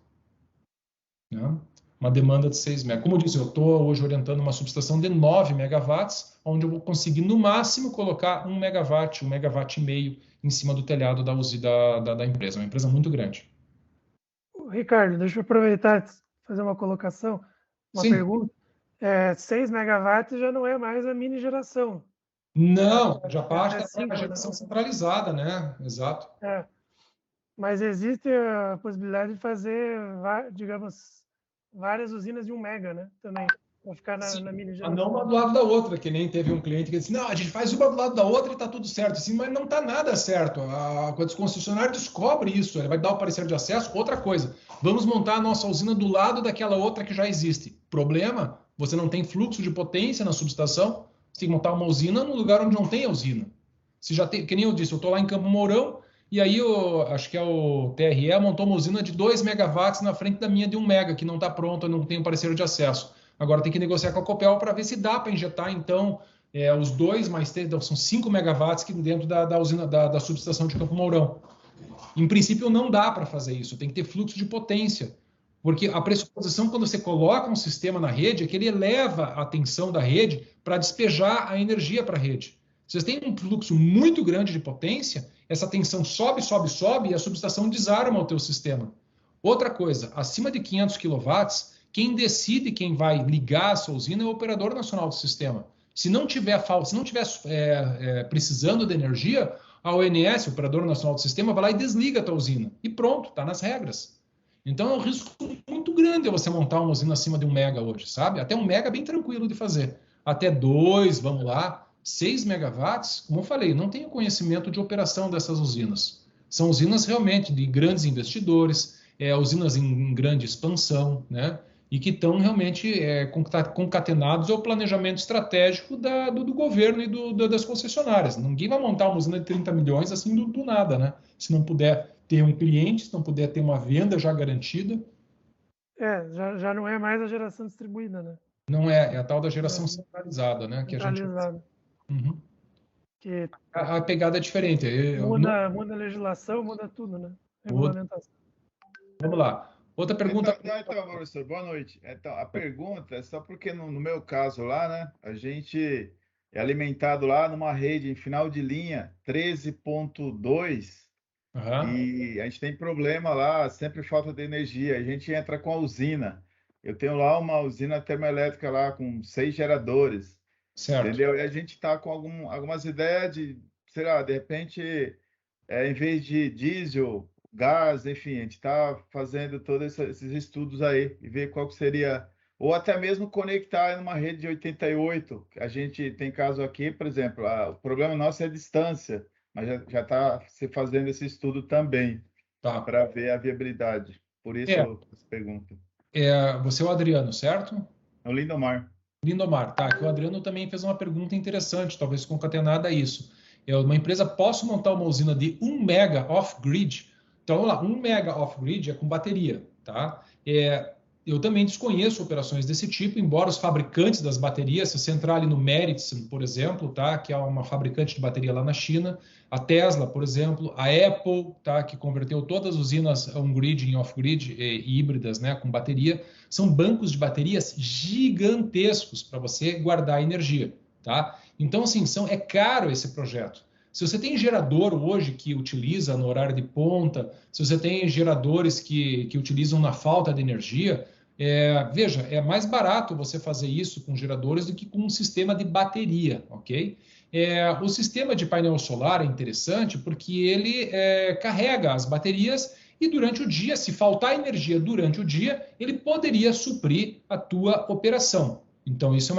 Né? uma demanda de 6 MW. Como eu disse, eu estou hoje orientando uma subestação de 9 megawatts, onde eu vou conseguir, no máximo, colocar 1 megawatt, 1,5 megawatt em cima do telhado da empresa. É uma empresa muito grande. Ricardo, deixa eu aproveitar e fazer uma colocação, uma Sim. pergunta. 6 megawatts já não é mais a mini geração. Não, já parte até da 5, geração centralizada, né? Exato. Mas existe a possibilidade de fazer, digamos, várias usinas de 1 mega, né? Também, para ficar na mini Mas não geração. uma do lado da outra, que nem teve um cliente que disse, não, a gente faz uma do lado da outra e está tudo certo. Assim, mas não está nada certo. Quando o concessionário descobre isso, ele vai dar o parecer de acesso, outra coisa. Vamos montar a nossa usina do lado daquela outra que já existe. Problema, você não tem fluxo de potência na subestação, você tem que montar uma usina no lugar onde não tem a usina. Se já tem, que nem eu disse, eu estou lá em Campo Mourão, e aí acho que é o TRE montou uma usina de 2 megawatts na frente da minha de 1 mega, que não está pronta, não tem o parecer de acesso. Agora tem que negociar com a Copel para ver se dá para injetar, então, os 2 mais 3, são 5 megawatts que dentro da usina, da subestação de Campo Mourão. Em princípio, não dá para fazer isso, tem que ter fluxo de potência. Porque a pressuposição, quando você coloca um sistema na rede, é que ele eleva a tensão da rede para despejar a energia para a rede. Se você tem um fluxo muito grande de potência, essa tensão sobe, sobe, sobe e a subestação desarma o teu sistema. Outra coisa, acima de 500 kW, quem decide quem vai ligar a sua usina é o operador nacional do sistema. Se não tiver precisando de energia, a ONS, o operador nacional do sistema, vai lá e desliga a tua usina. E pronto, está nas regras. Então é um risco muito grande você montar uma usina acima de 1 mega hoje, sabe? Até 1 mega é bem tranquilo de fazer. Até 2, vamos lá. 6 megawatts, como eu falei, não tenho conhecimento de operação dessas usinas. São usinas realmente de grandes investidores, usinas em grande expansão, né? E que estão realmente concatenados ao planejamento estratégico do governo e das concessionárias. Ninguém vai montar uma usina de 30 milhões assim do nada, né? Se não puder ter um cliente, se não puder ter uma venda já garantida. Já não é mais a geração distribuída, né? Não é a tal da geração centralizada, né? Centralizada. Uhum. Que a pegada é diferente. muda a legislação, muda tudo, né? Regulamentação. Vamos lá. Outra pergunta. Então, professor, boa noite. Então, a pergunta é só porque no meu caso lá, né, a gente é alimentado lá numa rede em final de linha 13.2 e a gente tem problema lá, sempre falta de energia. A gente entra com a usina. Eu tenho lá uma usina termoelétrica lá com 6 geradores. Certo. Entendeu? E a gente está com algumas ideias de, sei lá, de repente, em vez de diesel, gás, enfim, a gente está fazendo todos esses estudos aí e ver qual que seria, ou até mesmo conectar em uma rede de 88. A gente tem caso aqui, por exemplo, o problema nosso é a distância, mas já está se fazendo esse estudo também para ver a viabilidade. Por isso essa pergunta. Você é o Adriano, certo? É o Lindomar. Lindomar, tá. Que o Adriano também fez uma pergunta interessante, talvez concatenada a isso. Uma empresa, posso montar uma usina de 1 mega off-grid? Então, vamos lá, 1 mega off-grid é com bateria, tá? Eu também desconheço operações desse tipo, embora os fabricantes das baterias, se você entrar ali no Meritz, por exemplo, tá? Que é uma fabricante de bateria lá na China, a Tesla, por exemplo, a Apple, tá? Que converteu todas as usinas on-grid em off-grid e híbridas, né? Com bateria, são bancos de baterias gigantescos para você guardar energia, tá? Então, assim, é caro esse projeto. Se você tem gerador hoje que utiliza no horário de ponta, se você tem geradores que utilizam na falta de energia, veja, é mais barato você fazer isso com geradores do que com um sistema de bateria, ok? O sistema de painel solar é interessante porque ele carrega as baterias e durante o dia, se faltar energia durante o dia, ele poderia suprir a tua operação. Então, isso é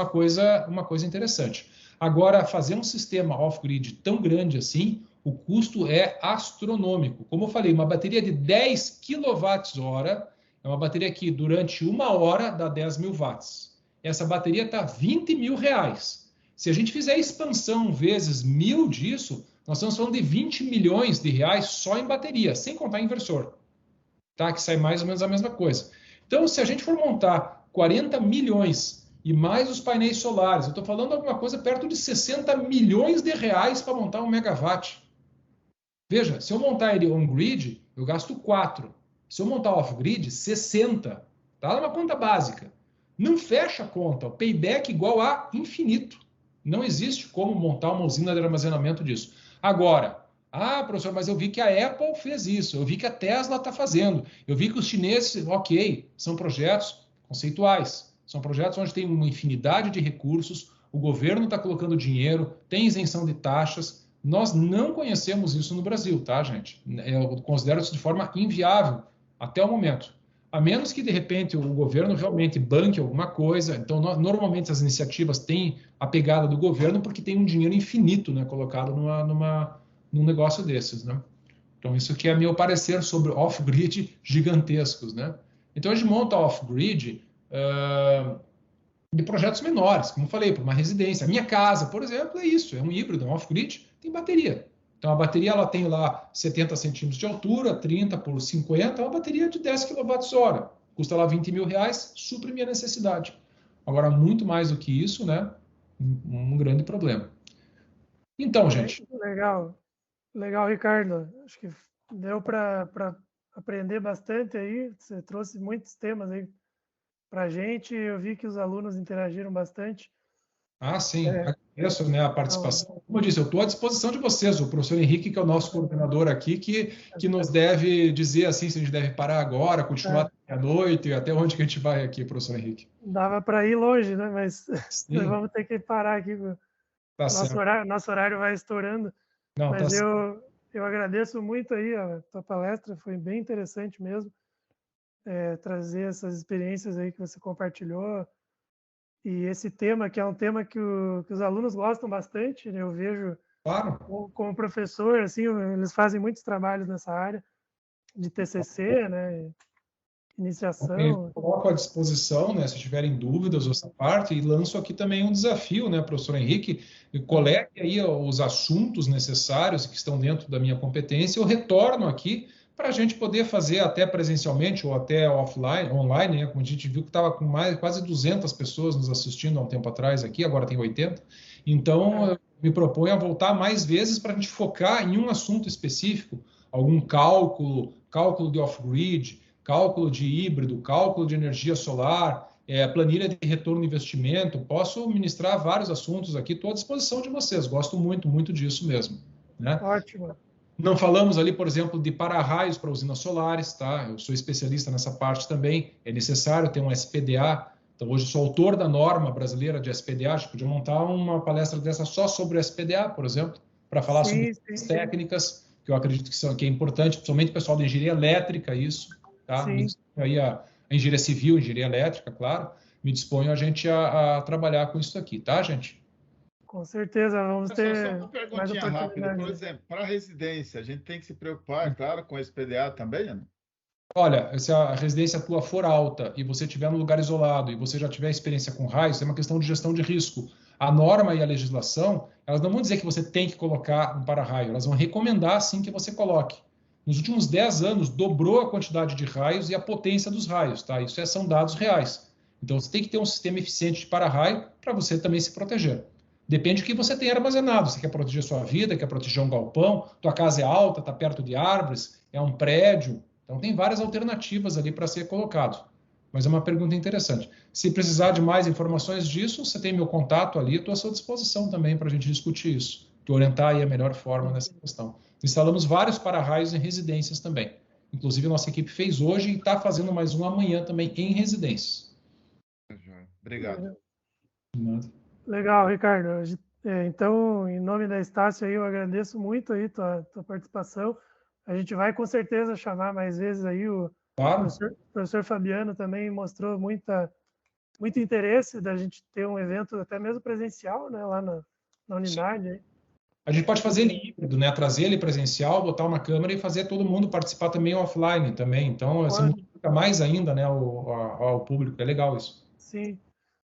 uma coisa interessante. Agora, fazer um sistema off-grid tão grande assim, o custo é astronômico. Como eu falei, uma bateria de 10 kWh é uma bateria que durante 1 hora dá 10 mil watts. Essa bateria está R$20 mil. Se a gente fizer a expansão vezes 1.000 disso, nós estamos falando de R$20 milhões só em bateria, sem contar inversor, tá? Que sai mais ou menos a mesma coisa. Então, se a gente for montar 40 milhões e mais os painéis solares, eu estou falando alguma coisa perto de 60 milhões de reais para montar 1 megawatt. Veja, se eu montar ele on-grid, eu gasto 4. Se eu montar off-grid, 60. tá? É uma conta básica. Não fecha a conta, o payback igual a infinito. Não existe como montar uma usina de armazenamento disso. Agora, professor, mas eu vi que a Apple fez isso, eu vi que a Tesla está fazendo, eu vi que os chineses, ok, são projetos conceituais, são projetos onde tem uma infinidade de recursos, o governo está colocando dinheiro, tem isenção de taxas. Nós não conhecemos isso no Brasil, tá, gente? Eu considero isso de forma inviável até o momento. A menos que, de repente, o governo realmente banque alguma coisa. Então, normalmente, as iniciativas têm a pegada do governo porque tem um dinheiro infinito, né, colocado num negócio desses, né? Então, isso aqui é meu parecer sobre off-grid gigantescos, né? Então, a gente monta off-grid de projetos menores, como eu falei, para uma residência. A minha casa, por exemplo, é isso, é um híbrido, um off-grid, tem bateria. Então, a bateria ela tem lá 70 centímetros de altura, 30 por 50, é uma bateria de 10 kWh. Custa lá R$20.000, supre minha necessidade. Agora, muito mais do que isso, né? Um grande problema. Então, gente... Legal. Legal, Ricardo. Acho que deu para aprender bastante aí. Você trouxe muitos temas aí para a gente. Eu vi que os alunos interagiram bastante. Sim, agradeço, né, a participação. Como eu disse, eu estou à disposição de vocês, o professor Henrique, que é o nosso coordenador aqui, que nos deve dizer assim se a gente deve parar agora, continuar até a noite, e até onde que a gente vai aqui, professor Henrique. Dava para ir longe, né? Mas vamos ter que parar aqui. Tá certo. Nosso horário vai estourando. Não, mas tá eu agradeço muito aí a tua palestra, foi bem interessante mesmo, trazer essas experiências aí que você compartilhou. E esse tema, que é um tema que os alunos gostam bastante, né? Eu vejo, claro, como professor, assim, eles fazem muitos trabalhos nessa área de TCC, né? Iniciação. Eu coloco à disposição, né, se tiverem dúvidas dessa parte, e lanço aqui também um desafio, né, professor Henrique, colegue aí os assuntos necessários que estão dentro da minha competência, eu retorno aqui para a gente poder fazer até presencialmente ou até offline, online, né, como a gente viu que estava com quase 200 pessoas nos assistindo há um tempo atrás aqui, agora tem 80. Então, eu me proponho a voltar mais vezes para a gente focar em um assunto específico, algum cálculo de off-grid, cálculo de híbrido, cálculo de energia solar, planilha de retorno de investimento. Posso ministrar vários assuntos aqui, estou à disposição de vocês. Gosto muito, muito disso mesmo, né? Ótimo. Não falamos ali, por exemplo, de para-raios para usinas solares, tá? Eu sou especialista nessa parte também. É necessário ter um SPDA. Então, hoje sou autor da norma brasileira de SPDA. A gente podia montar uma palestra dessa só sobre o SPDA, por exemplo, para falar sobre as técnicas, que eu acredito que é importante, principalmente o pessoal da engenharia elétrica, isso. Tá? Me disponho aí a engenharia civil, engenharia elétrica, claro. Me disponho a gente a trabalhar com isso aqui, tá, gente? Com certeza, vamos ter só uma perguntinha rápida. Por exemplo, para a residência, a gente tem que se preocupar, claro, com esse PDA também, né? Olha, se a residência tua for alta e você estiver num lugar isolado e você já tiver experiência com raios, é uma questão de gestão de risco. A norma e a legislação, elas não vão dizer que você tem que colocar um para-raio, elas vão recomendar, sim, que você coloque. Nos últimos 10 anos, dobrou a quantidade de raios e a potência dos raios, tá? Isso são dados reais. Então, você tem que ter um sistema eficiente de para-raio para você também se proteger. Depende do que você tem armazenado. Você quer proteger sua vida, quer proteger um galpão, tua casa é alta, está perto de árvores, é um prédio. Então, tem várias alternativas ali para ser colocado. Mas é uma pergunta interessante. Se precisar de mais informações disso, você tem meu contato ali, estou à sua disposição também para a gente discutir isso, te orientar aí a melhor forma nessa questão. Instalamos vários para-raios em residências também. Inclusive, a nossa equipe fez hoje e está fazendo mais um amanhã também em residências. Obrigado. Legal, Ricardo. Então, em nome da Estácio, aí, eu agradeço muito aí tua participação. A gente vai com certeza chamar mais vezes aí o professor Fabiano também mostrou muito interesse da gente ter um evento até mesmo presencial, né, lá na unidade. Aí. A gente pode fazer ele híbrido, né? Trazer ele presencial, botar uma câmera e fazer todo mundo participar também offline também. Então, assim, multiplica mais ainda, né, ao público. É legal isso. Sim.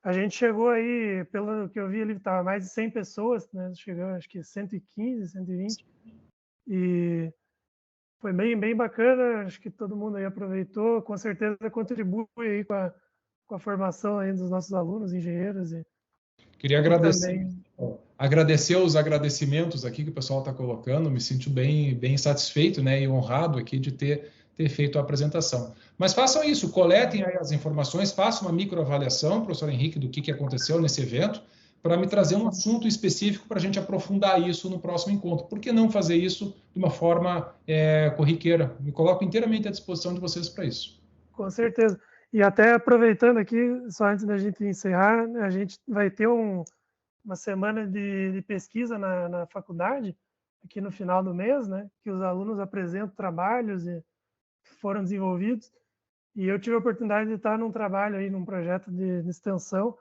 A gente chegou aí, pelo que eu vi ali, estava mais de 100 pessoas, né? Chegou, acho que 115, 120. E foi bem bacana. Acho que todo mundo aí aproveitou. Com certeza contribui aí com a formação aí dos nossos alunos, engenheiros. Queria agradecer os agradecimentos aqui que o pessoal está colocando. Me sinto bem satisfeito, né, e honrado aqui de ter ter feito a apresentação. Mas façam isso, coletem aí as informações, façam uma microavaliação, professor Henrique, do que aconteceu nesse evento, para me trazer um assunto específico para a gente aprofundar isso no próximo encontro. Por que não fazer isso de uma forma corriqueira? Me coloco inteiramente à disposição de vocês para isso. Com certeza. E até aproveitando aqui, só antes da gente encerrar, a gente vai ter uma semana de pesquisa na faculdade, aqui no final do mês, né, que os alunos apresentam trabalhos que foram desenvolvidos. E eu tive a oportunidade de estar num trabalho aí, num projeto de extensão,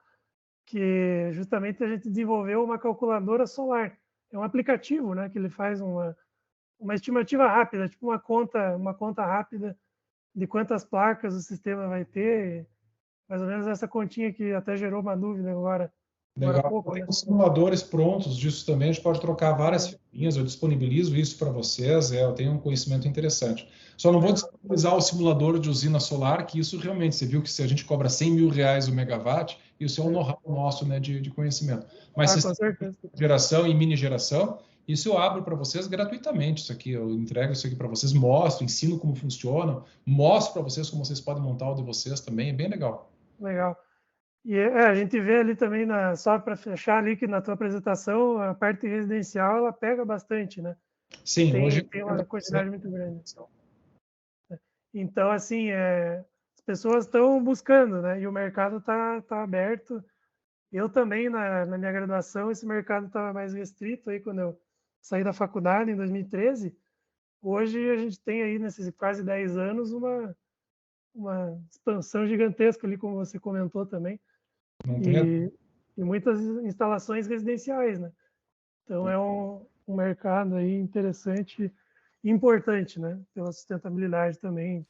que justamente a gente desenvolveu uma calculadora solar. É um aplicativo, né, que ele faz uma estimativa rápida, tipo uma conta rápida de quantas placas o sistema vai ter, mais ou menos essa continha que até gerou uma dúvida agora há pouco. Tem simuladores prontos disso também, a gente pode trocar várias figurinhas, eu disponibilizo isso para vocês, eu tenho um conhecimento interessante. Só não vou disponibilizar o simulador de usina solar, que isso realmente, você viu que se a gente cobra R$100 mil o megawatt, isso é um know-how nosso, né, de conhecimento. Mas com certeza. Geração e mini geração, isso eu abro para vocês gratuitamente, isso aqui, eu entrego isso aqui para vocês, mostro, ensino como funciona, mostro para vocês como vocês podem montar o de vocês também, é bem legal. Legal. E a gente vê ali também, só para fechar ali, que na tua apresentação, a parte residencial, ela pega bastante, né? Sim, hoje tem uma quantidade muito grande. Então, assim, as pessoas estão buscando, né? E o mercado tá aberto. Eu também, na minha graduação, esse mercado estava mais restrito aí quando eu saí da faculdade em 2013. Hoje a gente tem aí, nesses quase 10 anos, uma expansão gigantesca ali, como você comentou também. E muitas instalações residenciais, né? Então é um mercado aí interessante e importante, né? Pela sustentabilidade também.